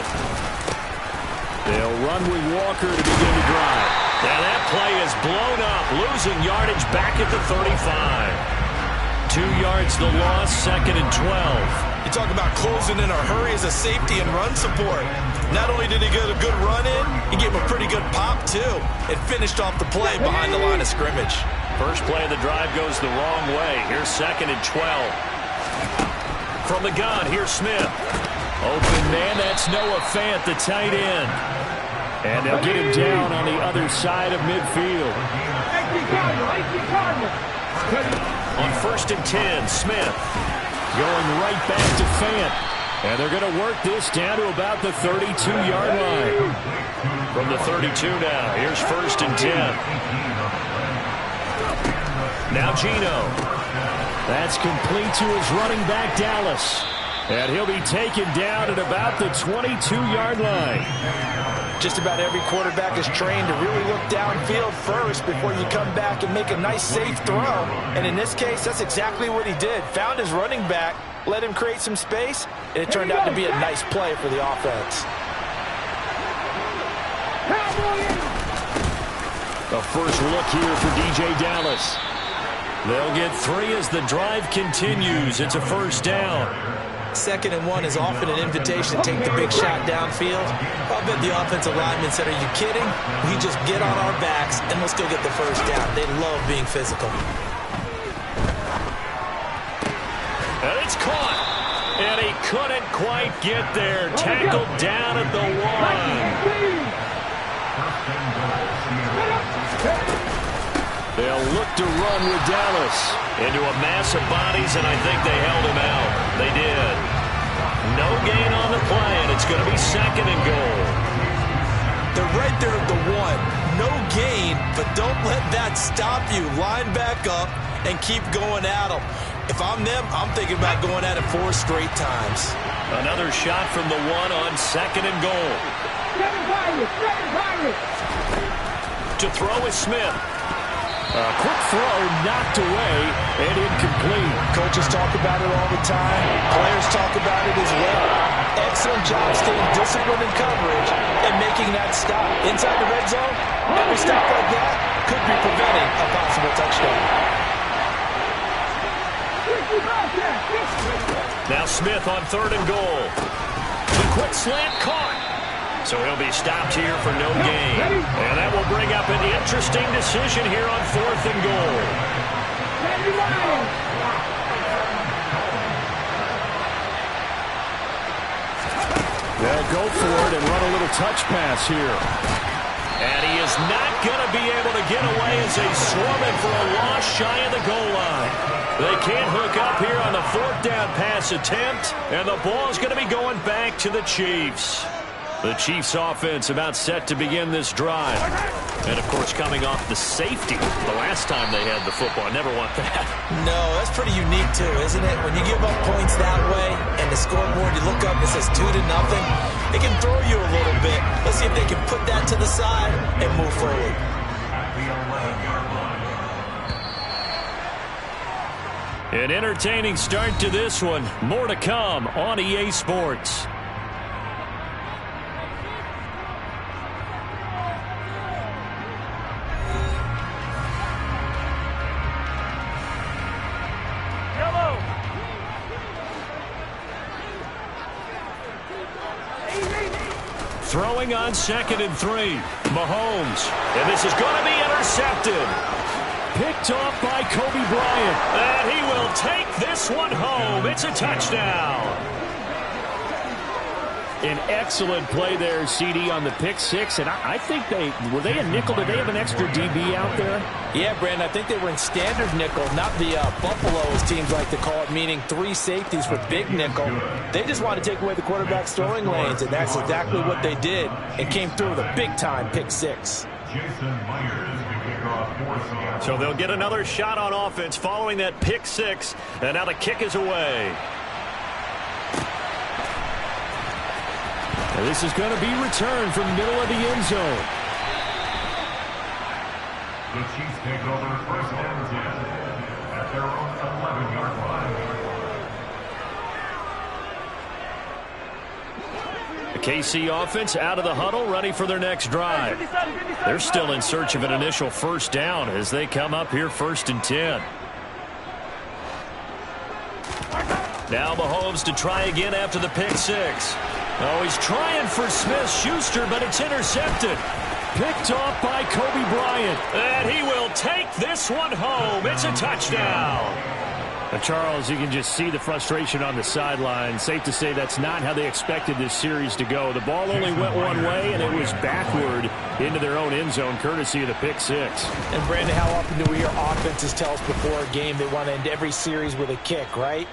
They'll run with Walker to begin the drive. Now that play is blown up, losing yardage back at the 35. 2 yards the loss, 2nd and 12. You talk about closing in a hurry as a safety and run support. Not only did he get a good run in, he gave him a pretty good pop too and finished off the play behind the line of scrimmage. First play of the drive goes the wrong way. Here's 2nd and 12. From the gun, here's Smith. Open man, that's Noah Fant, the tight end. And they'll get him down on the other side of midfield. On 1st and 10, Smith going right back to Fant. And they're going to work this down to about the 32-yard line. From the 32 now, here's 1st and 10. Now Geno. That's complete to his running back, Dallas. And he'll be taken down at about the 22-yard line. Just about every quarterback is trained to really look downfield first before you come back and make a nice, safe throw. And in this case, that's exactly what he did. Found his running back, let him create some space, and it turned out to be a nice play for the offense. The first look here for DJ Dallas. They'll get 3 as the drive continues. It's a 1st down. 2nd and 1 is often an invitation to take the big shot downfield. I'll bet the offensive lineman said, "Are you kidding? We just get on our backs and let's go get the 1st down." They love being physical. And it's caught. And he couldn't quite get there. Tackled down at the 1. They'll look to run with Dallas into a mass of bodies, and I think they held him out. They did. No gain on the play, and it's going to be 2nd and goal. They're right there at the 1. No gain, but don't let that stop you. Line back up and keep going at them. If I'm them, I'm thinking about going at it 4 straight times. Another shot from the 1 on 2nd and goal. To throw is Smith. A quick throw knocked away and incomplete. Coaches talk about it all the time. Players talk about it as well. Excellent job staying disciplined in coverage and making that stop. Inside the red zone, every stop like that could be preventing a possible touchdown. Now Smith on 3rd and goal. The quick slant caught. So he'll be stopped here for no gain. And that will bring up an interesting decision here on 4th and goal. They'll go for it and run a little touch pass here. And he is not going to be able to get away as they swarm it for a loss shy of the goal line. They can't hook up here on the 4th down pass attempt, and the ball is going to be going back to the Chiefs. The Chiefs offense about set to begin this drive. And, of course, coming off the safety the last time they had the football. I never want that. No, that's pretty unique, too, isn't it? When you give up points that way and the scoreboard, you look up and it says 2-0, it can throw you a little bit. Let's see if they can put that to the side and move forward. An entertaining start to this one. More to come on EA Sports. Throwing on 2nd and 3. Mahomes. And this is going to be intercepted. Picked off by Kobe Bryant. And he will take this one home. It's a touchdown. An excellent play there, CD, on the pick 6. And I think were they a nickel? Did they have an extra DB out there? Yeah, Brandon, I think they were in standard nickel, not the Buffalo, as teams like to call it, meaning 3 safeties for big nickel. They just want to take away the quarterback's throwing lanes, and that's exactly what they did, and came through with a big-time pick 6. So they'll get another shot on offense following that pick 6, and now the kick is away. And this is going to be returned from middle of the end zone. The Chiefs take over 1st and 10 at their own 11-yard line. The KC offense out of the huddle, ready for their next drive. They're still in search of an initial 1st down as they come up here 1st and 10. Now Mahomes to try again after the pick 6. Oh, he's trying for Smith-Schuster, but it's intercepted. Picked off by Kobe Bryant. And he will take this one home. It's a touchdown. Now, Charles, you can just see the frustration on the sideline. Safe to say that's not how they expected this series to go. The ball only went one way, and it was backward into their own end zone, courtesy of the pick 6. And, Brandon, how often do we hear offenses tell us before a game they want to end every series with a kick, right?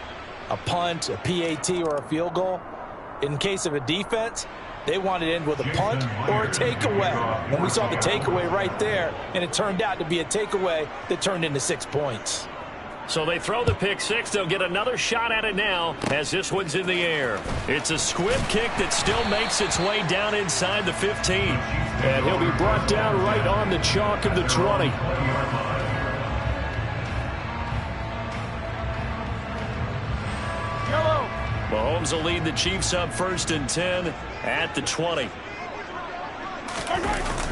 A punt, a PAT, or a field goal? In case of a defense, they wanted to end with a punt or a takeaway. And we saw the takeaway right there, and it turned out to be a takeaway that turned into 6 points. So they throw the pick 6. They'll get another shot at it now as this one's in the air. It's a squib kick that still makes its way down inside the 15. And he'll be brought down right on the chalk of the 20. Mahomes will lead the Chiefs up 1st and 10 at the 20.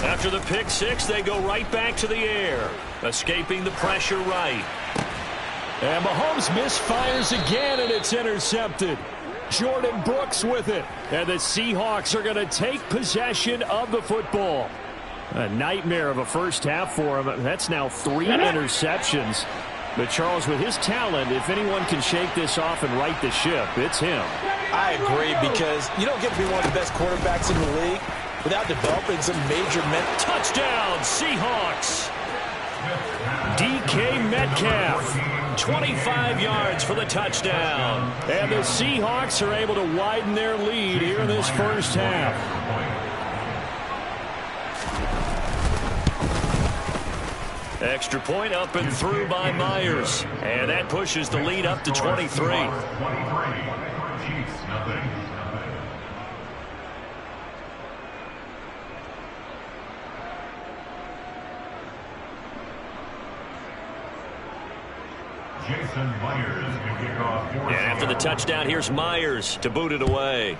After the pick 6, they go right back to the air, escaping the pressure right. And Mahomes misfires again, and it's intercepted. Jordan Brooks with it. And the Seahawks are going to take possession of the football. A nightmare of a first half for him. That's now 3 interceptions. But, Charles, with his talent, if anyone can shake this off and right the ship, it's him. I agree, because you don't get to be one of the best quarterbacks in the league without developing some major touchdown, Seahawks. DK Metcalf, 25 yards for the touchdown. And the Seahawks are able to widen their lead here in this first half. Extra point up and through by Myers. And that pushes the lead up to 23. 23. Chiefs, nothing. Jason Myers will kick off. And after the touchdown, here's Myers to boot it away.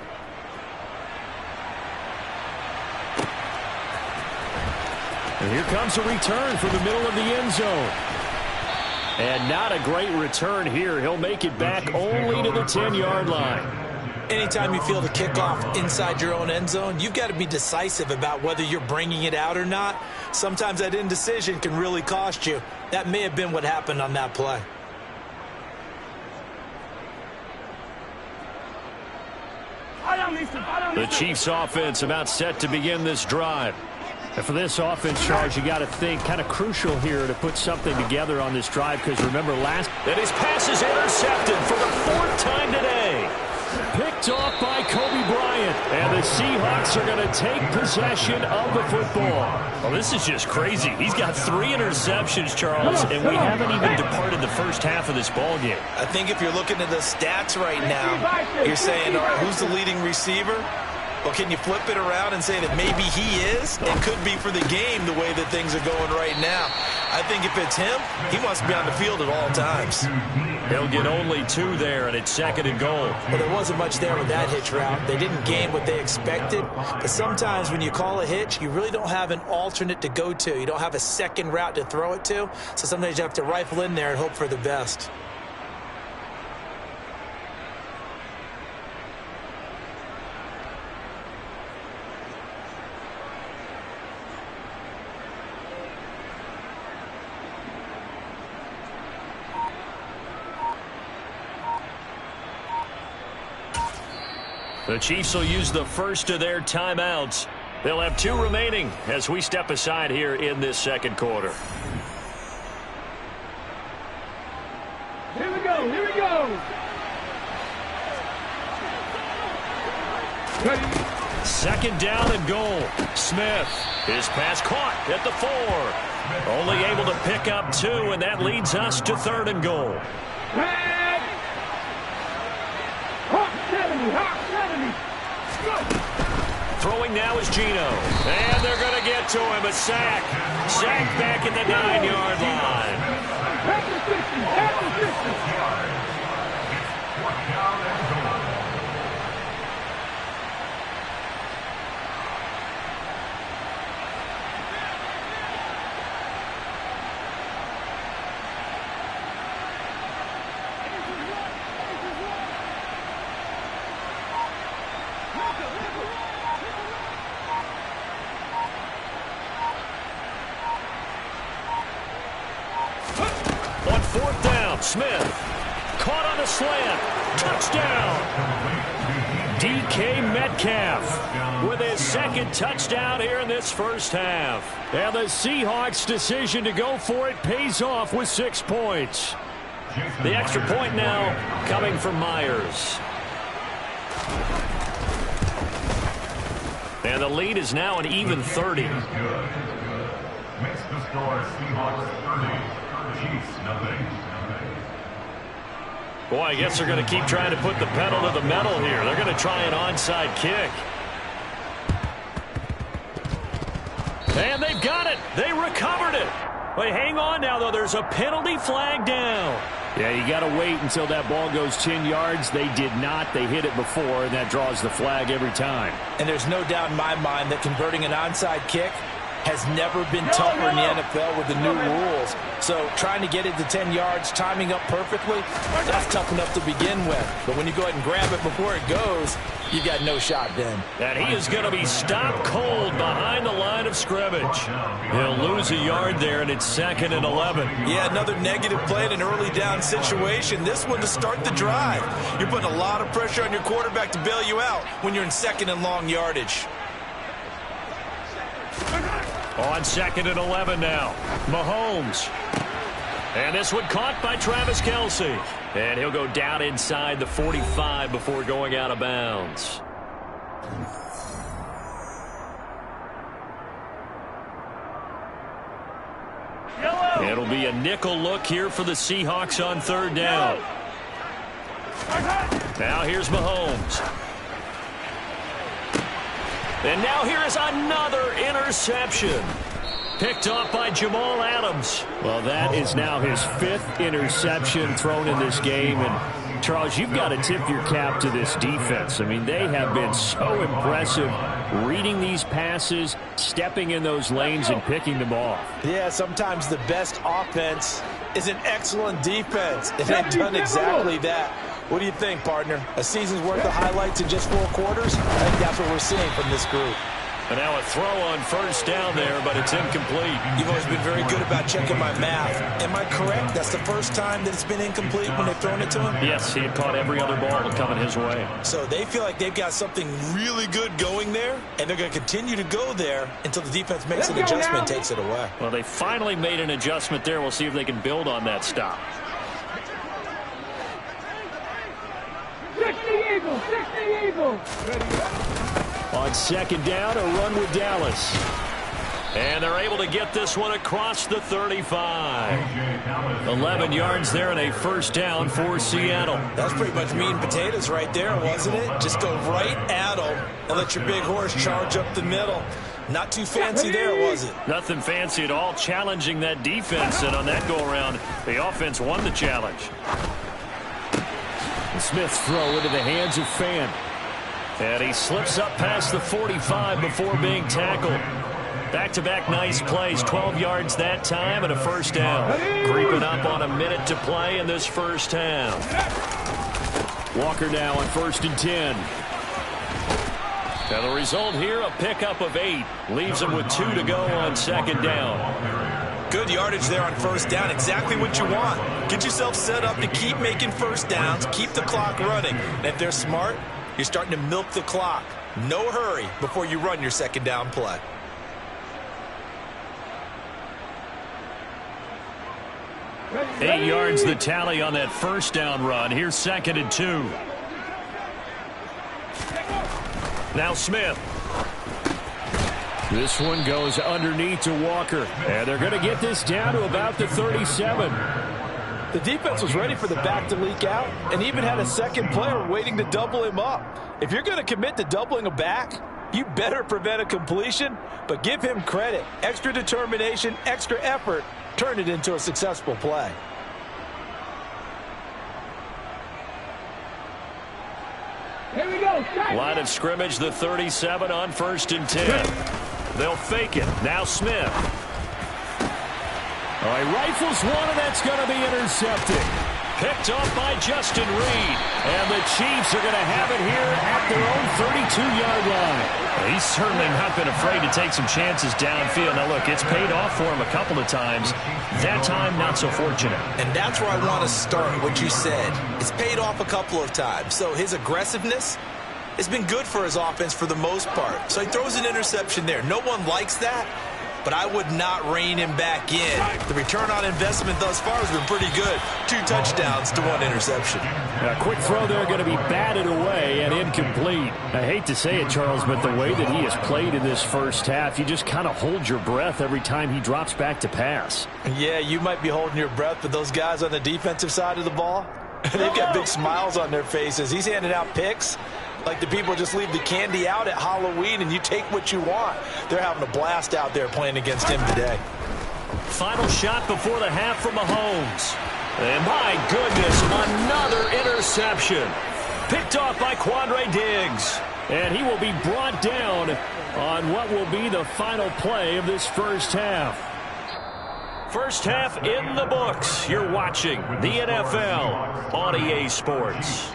And here comes a return from the middle of the end zone. And not a great return here. He'll make it back only to the 10-yard line. Anytime you feel the kickoff inside your own end zone, you've got to be decisive about whether you're bringing it out or not. Sometimes that indecision can really cost you. That may have been what happened on that play. The Chiefs offense about set to begin this drive. And for this offense, Charles, you got to think kind of crucial here to put something together on this drive, because remember last... And his pass is intercepted for the 4th time today. Picked off by Kobe Bryant. And the Seahawks are going to take possession of the football. Well, this is just crazy. He's got 3 interceptions, Charles, and we haven't even departed the first half of this ballgame. I think if you're looking at the stats right now, you're saying, all right, who's the leading receiver? Well, can you flip it around and say that maybe he is? It could be for the game the way that things are going right now. I think if it's him, he wants to be on the field at all times. He'll get only 2 there, and it's 2nd and goal. Well, there wasn't much there with that hitch route. They didn't gain what they expected. But sometimes when you call a hitch, you really don't have an alternate to go to. You don't have a second route to throw it to. So sometimes you have to rifle in there and hope for the best. The Chiefs will use the first of their timeouts. They'll have 2 remaining as we step aside here in this 2nd quarter. Here we go, here we go. Ready. 2nd down and goal. Smith, his pass caught at the 4. Only able to pick up 2, and that leads us to 3rd and goal. Throwing now is Gino. And they're going to get to him. A sack. Sack back at the 9-yard line. On 4th down, Smith caught on a slant. Touchdown. DK Metcalf with his 2nd touchdown here in this first half. And the Seahawks' decision to go for it pays off with 6 points. The extra point now coming from Myers. And the lead is now an even 30. Makes the score Seahawks 30, Chiefs nothing. Boy, I guess they're going to keep trying to put the pedal to the metal here. They're going to try an onside kick. And they've got it. They recovered it. But hang on now, though. There's a penalty flag down. Yeah, you got to wait until that ball goes 10 yards. They did not. They hit it before, and that draws the flag every time. And there's no doubt in my mind that converting an onside kick has never been tougher in the NFL with the new rules. So trying to get it to 10 yards, timing up perfectly, that's tough enough to begin with. But when you go ahead and grab it before it goes, you got no shot then. And he is going to be stopped cold behind the line of scrimmage. He'll lose a yard there, and it's 2nd and 11. Yeah, another negative play in an early down situation. This one to start the drive. You're putting a lot of pressure on your quarterback to bail you out when you're in 2nd and long yardage. On 2nd and 11 now. Mahomes. And this one caught by Travis Kelce. And he'll go down inside the 45 before going out of bounds. Yellow! It'll be a nickel look here for the Seahawks on third down. Now here's Mahomes. And now here is another interception. Picked off by Jamal Adams. Well, that is now his 5th interception thrown in this game. And, Charles, you've got to tip your cap to this defense. I mean, they have been so impressive reading these passes, stepping in those lanes, and picking them off. Yeah, sometimes the best offense is an excellent defense. And they've done exactly that. What do you think, partner? A season's worth of highlights in just 4 quarters? I think that's what we're seeing from this group. And now a throw on first down there, but it's incomplete. You've always been very good about checking my math. Am I correct? That's the first time that it's been incomplete when they've thrown it to him? Yes, he had caught every other ball coming his way. So they feel like they've got something really good going there, and they're going to continue to go there until the defense makes an adjustment and takes it away. Well, they finally made an adjustment there. We'll see if they can build on that stop. 60 Eagles, 60 Eagles. On second down, a run with Dallas. And they're able to get this one across the 35. 11 yards there and a first down for Seattle. That's pretty much meat and potatoes right there, wasn't it? Just go right at them and let your big horse charge up the middle. Not too fancy there, was it? Nothing fancy at all, challenging that defense. And on that go-around, the offense won the challenge. Smith's throw into the hands of Fan. And he slips up past the 45 before being tackled. Back-to-back nice plays, 12 yards that time and a first down. Creeping up on a minute to play in this first half. Walker now on 1st and 10. Now the result here, a pickup of 8. Leaves him with 2 to go on second down. Good yardage there on first down. Exactly what you want. Get yourself set up to keep making first downs, keep the clock running. And if they're smart, you're starting to milk the clock. No hurry before you run your second down play. Eight yards the tally on that first down run. Here's 2nd and 2. Now Smith. This one goes underneath to Walker. And they're going to get this down to about the 37. The defense was ready for the back to leak out and even had a second player waiting to double him up. If you're going to commit to doubling a back, you better prevent a completion, but give him credit. Extra determination, extra effort, turn it into a successful play. Here we go. Line of scrimmage, the 37 on 1st and 10. They'll fake it. Now Smith. All right, rifles one, and that's going to be intercepted. Picked off by Justin Reed. And the Chiefs are going to have it here at their own 32-yard line. He's certainly not been afraid to take some chances downfield. Now, look, it's paid off for him a couple of times. That time, not so fortunate. And that's where I want to start, what you said. It's paid off a couple of times. So his aggressiveness has been good for his offense for the most part. So he throws an interception there. No one likes that, but I would not rein him back in. The return on investment thus far has been pretty good. 2 touchdowns to 1 interception. A quick throw there going to be batted away and incomplete. I hate to say it, Charles, but the way that he has played in this first half, you just kind of hold your breath every time he drops back to pass. Yeah, you might be holding your breath, but those guys on the defensive side of the ball, they've got big smiles on their faces. He's handing out picks like the people just leave the candy out at Halloween and you take what you want. They're having a blast out there playing against him today. Final shot before the half from Mahomes. And my goodness, another interception. Picked off by Quandre Diggs. And he will be brought down on what will be the final play of this first half. First half in the books. You're watching the NFL on EA Sports.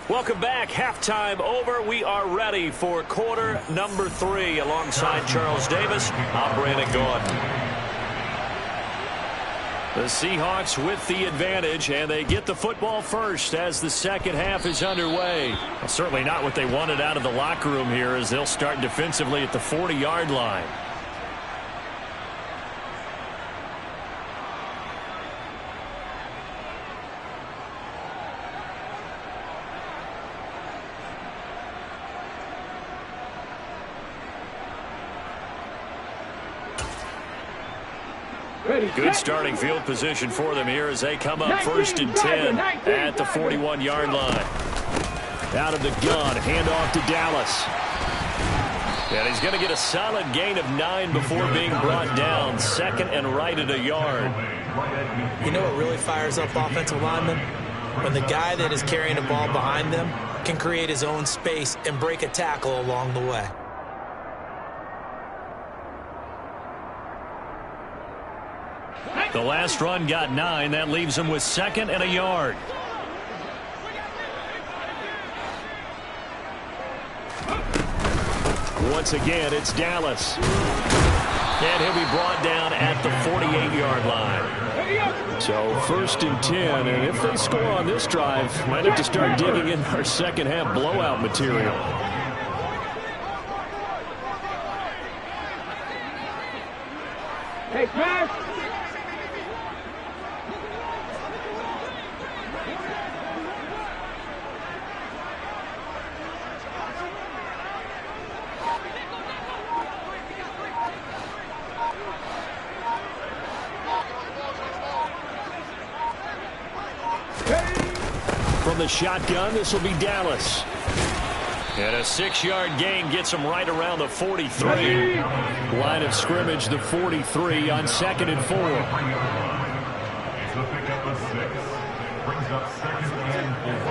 Welcome back. Halftime over. We are ready for quarter number 3. Alongside Charles Davis, I'm Brandon Gaudin. The Seahawks with the advantage, and they get the football first as the second half is underway. Well, certainly not what they wanted out of the locker room here, as they'll start defensively at the 40-yard line. Good starting field position for them here as they come up 1st and 10 at the 41-yard line. Out of the gun, handoff to Dallas. And he's going to get a solid gain of 9 before being brought down. 2nd and right at a yard. You know what really fires up offensive linemen? When the guy that is carrying the ball behind them can create his own space and break a tackle along the way. The last run got 9. That leaves him with 2nd and a yard. Once again, it's Dallas. And he'll be brought down at the 48-yard line. So 1st and 10, and if they score on this drive, might have to start digging in our second half blowout material. Hey, pass. From the shotgun, this will be Dallas. And a 6-yard gain gets him right around the 43. Line of scrimmage, the 43 on 2nd and 4. It's the pickup of 6. Brings up 2nd and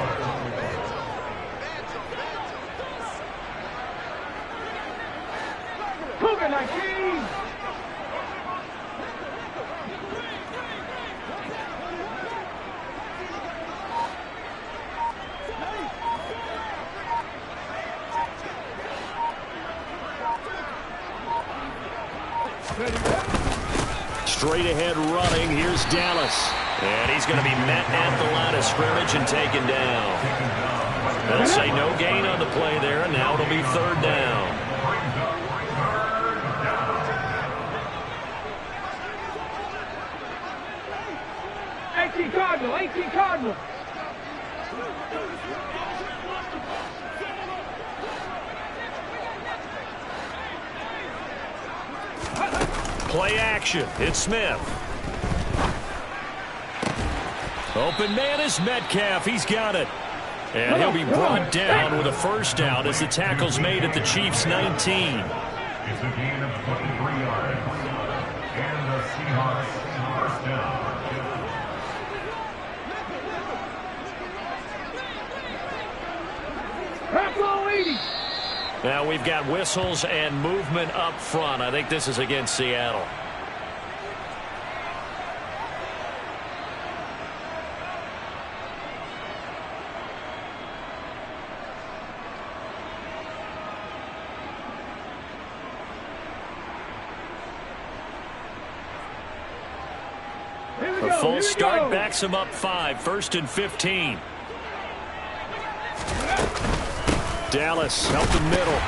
4. Cougar 19. Straight ahead running. Here's Dallas. And he's going to be met at the line of scrimmage and taken down. They'll say no gain on the play there, and now it'll be 3rd down. 18 Cardinal, 18 Cardinal. Play action. It's Smith. Open man is Metcalf. He's got it. And he'll be brought down with a 1st down as the tackle's made at the Chiefs' 19. It's a gain of 23 yards. And the Seahawks 1st down. Now we've got whistles and movement up front. I think this is against Seattle. A full start backs him up 5. 1st and 15. Dallas out the middle.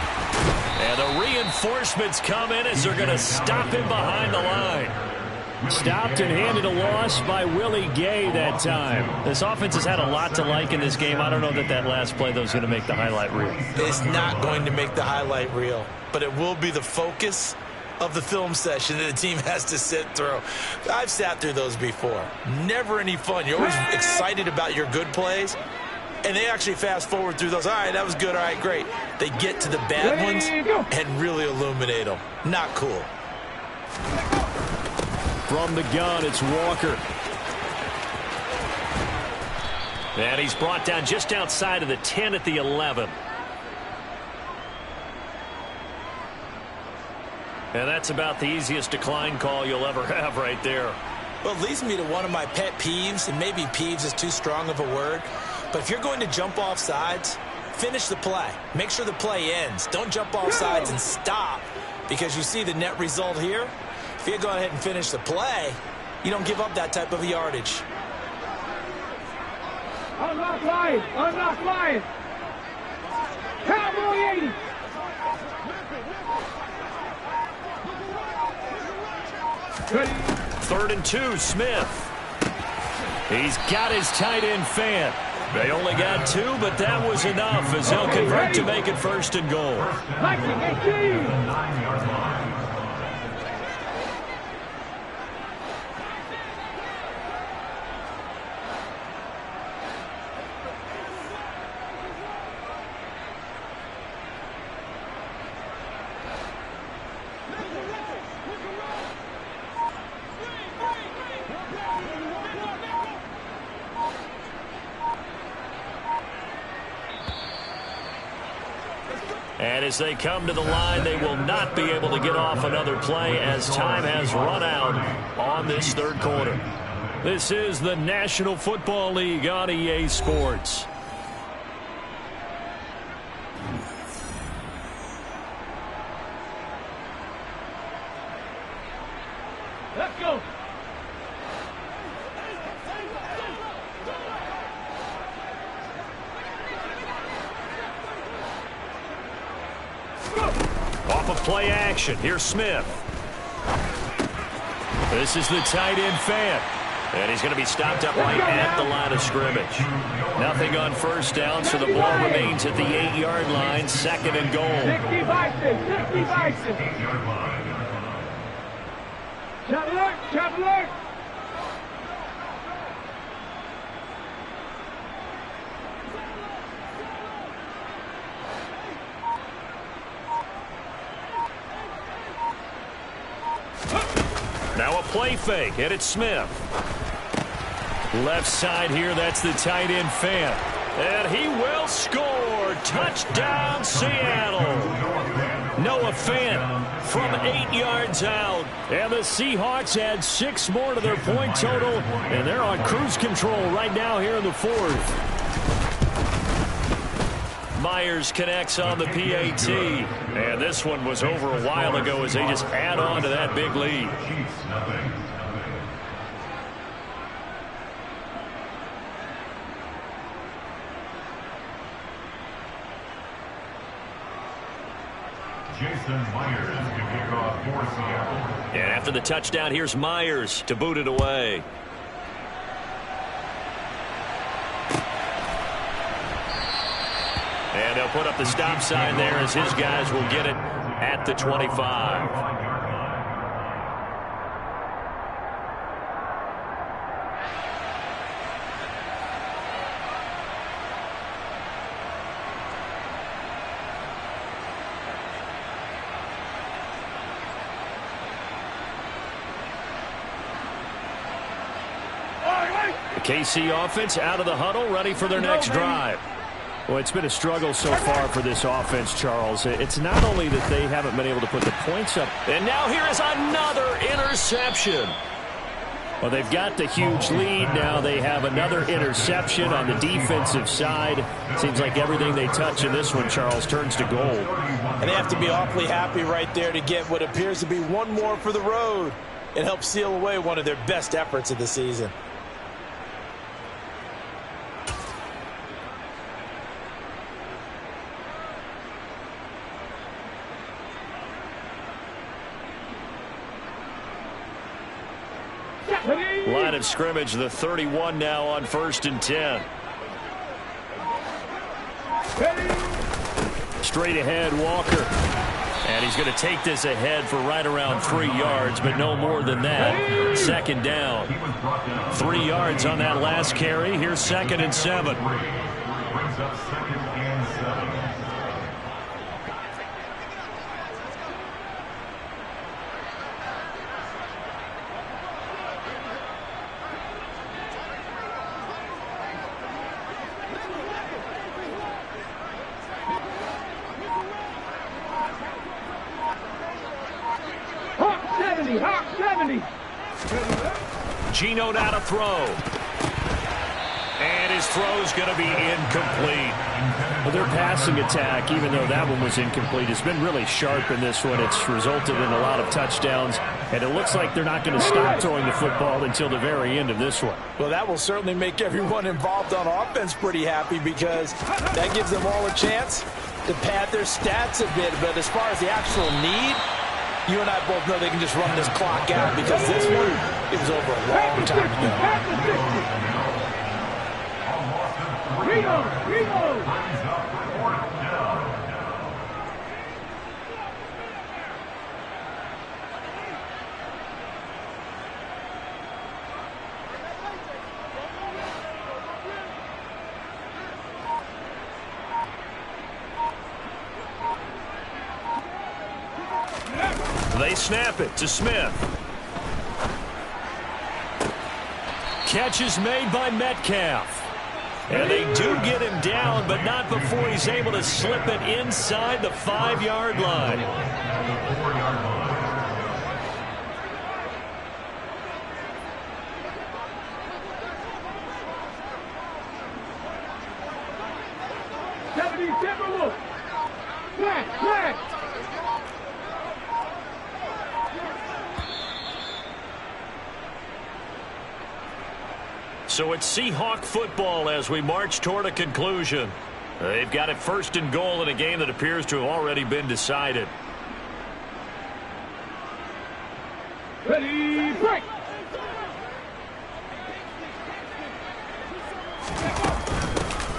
And the reinforcements come in as they're going to stop him behind the line. Stopped and handed a loss by Willie Gay that time. This offense has had a lot to like in this game. I don't know that that last play, though, is going to make the highlight reel. It's not going to make the highlight reel, but it will be the focus of the film session that the team has to sit through. I've sat through those before. Never any fun. You're always excited about your good plays. And they actually fast forward through those. All right, that was good. All right, great. They get to the bad ones and really illuminate them. Not cool. From the gun, it's Walker. And he's brought down just outside of the 10 at the 11. And that's about the easiest decline call you'll ever have right there. Well, it leads me to one of my pet peeves, and maybe peeves is too strong of a word. But if you're going to jump off sides, finish the play. Make sure the play ends. Don't jump off sides and stop, because you see the net result here. If you go ahead and finish the play, you don't give up that type of yardage. Unlock line! Unlock line! Cowboy 80! Third and 2, Smith. He's got his tight end fan. They only got 2, but that was enough as they'll convert to make it 1st and goal. 19-18! And as they come to the line, they will not be able to get off another play as time has run out on this 3rd quarter. This is the National Football League on EA Sports. Let's go! Off of play action, here's Smith. This is the tight end fan. And he's going to be stopped up right at the line of scrimmage. Nothing on 1st down, so the ball remains at the 8-yard line, 2nd and goal. 60 Bison! 60 Bison! Shot alert! Shot alert! Now a play fake, and it's Smith. Left side here, that's the tight end fan. And he will score. Touchdown, Seattle. Noah Fant from 8 yards out. And the Seahawks add 6 more to their point total. And they're on cruise control right now here in the 4th. Myers connects on the PAT. And this one was over a while ago as they just add on to that big lead. Jason Myers to kick off for Seattle. And after the touchdown, here's Myers to boot it away. And they'll put up the stop sign there as his guys will get it at the 25. The KC offense out of the huddle, ready for their next drive. Well, it's been a struggle so far for this offense, Charles. It's not only that they haven't been able to put the points up. And now here is another interception. Well, they've got the huge lead. Now they have another interception on the defensive side. Seems like everything they touch in this one, Charles, turns to gold. And they have to be awfully happy right there to get what appears to be one more for the road. It helps seal away one of their best efforts of the season. Line of scrimmage, the 31 now on 1st and 10. Straight ahead, Walker. And he's going to take this ahead for right around 3 yards, but no more than that. 2nd down. 3 yards on that last carry. Here's 2nd and 7. Brings up 2nd and 7. Hawk 70! Geno now to throw. And his throw's going to be incomplete. Well, their passing attack, even though that one was incomplete, has been really sharp in this one. It's resulted in a lot of touchdowns, and it looks like they're not going to stop throwing the football until the very end of this one. Well, that will certainly make everyone involved on offense pretty happy because that gives them all a chance to pad their stats a bit. But as far as the actual need, you and I both know they can just run this clock out because this one, it was over a long time ago. They snap it to Smith. Catch is made by Metcalf. And they do get him down, but not before he's able to slip it inside the 5-yard line. So it's Seahawk football as we march toward a conclusion. They've got it 1st and goal in a game that appears to have already been decided. Ready, break!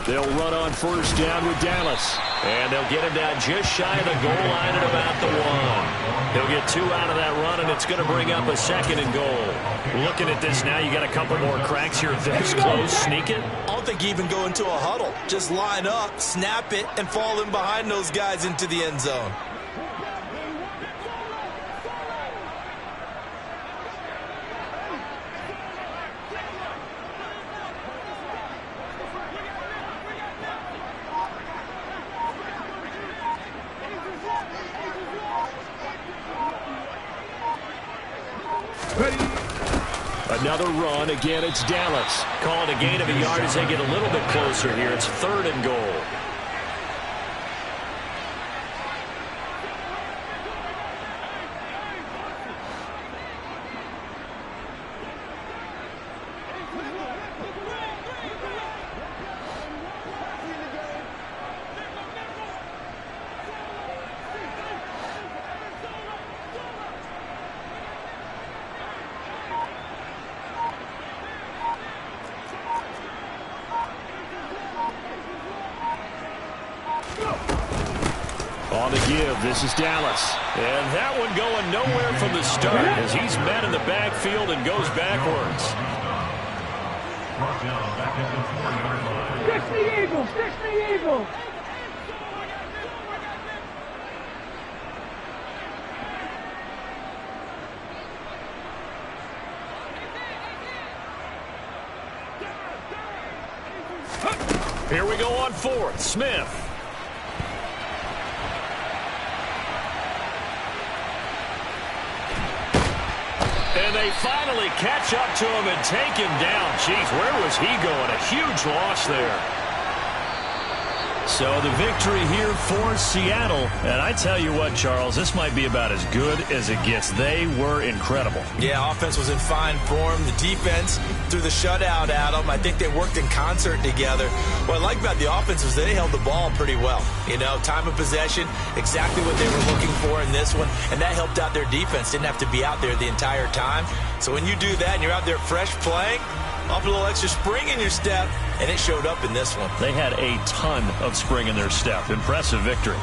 They'll run on 1st down with Dallas. And they'll get him down just shy of the goal line at about the 1. He'll get 2 out of that run, and it's going to bring up a 2nd and goal. Looking at this now, you got a couple more cracks here. This close, sneak it. I don't think you even go into a huddle. Just line up, snap it, and fall in behind those guys into the end zone. Another run. Again, it's Dallas. Calling a gain of a yard as they get a little bit closer here. It's 3rd and goal. On the give, this is Dallas. And that one going nowhere from the start as he's met in the backfield and goes backwards. Fix the Eagles! Fix the Eagles! Here we go on 4th. Smith. And they finally catch up to him and take him down. Jeez, where was he going? A huge loss there. So the victory here for Seattle. And I tell you what, Charles, this might be about as good as it gets. They were incredible. Yeah, offense was in fine form. The defense threw the shutout at them. I think they worked in concert together. What I like about the offense is they held the ball pretty well. You know, time of possession, exactly what they were looking for in this one. And that helped out their defense. Didn't have to be out there the entire time. So when you do that and you're out there fresh playing, off a little extra spring in your step, and it showed up in this one. They had a ton of spring in their step. Impressive victory.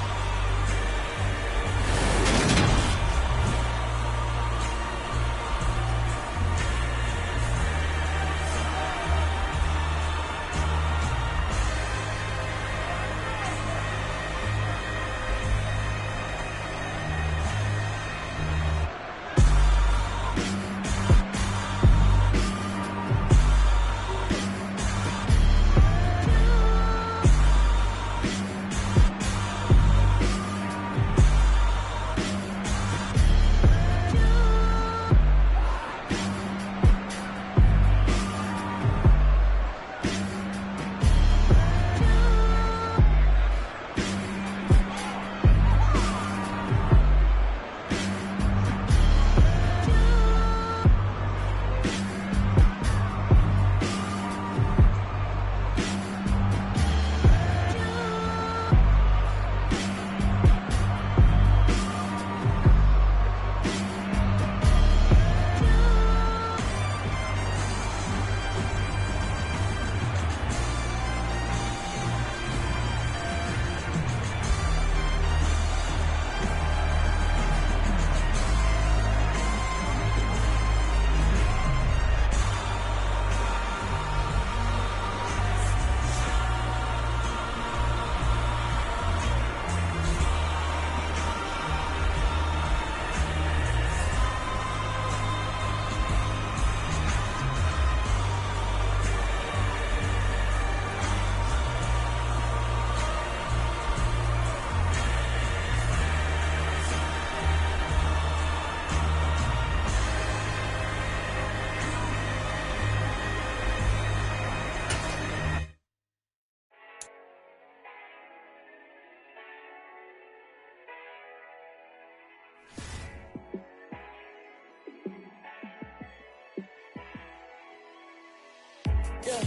Yeah,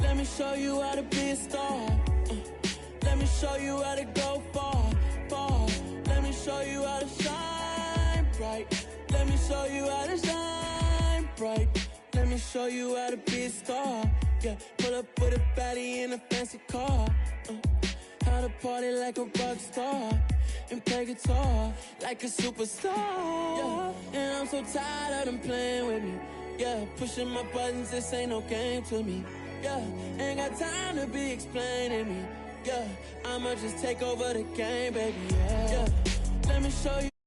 let me show you how to be a star. Let me show you how to go far, far. Let me show you how to shine bright. Let me show you how to shine bright. Let me show you how to be a star. Yeah, pull up with a baddie in a fancy car. How to party like a rock star and play guitar like a superstar. Yeah, and I'm so tired of them playing with me. Yeah, pushing my buttons, this ain't no game to me. Yeah, ain't got time to be explaining me. Yeah, I'ma just take over the game, baby. Yeah, let me show you.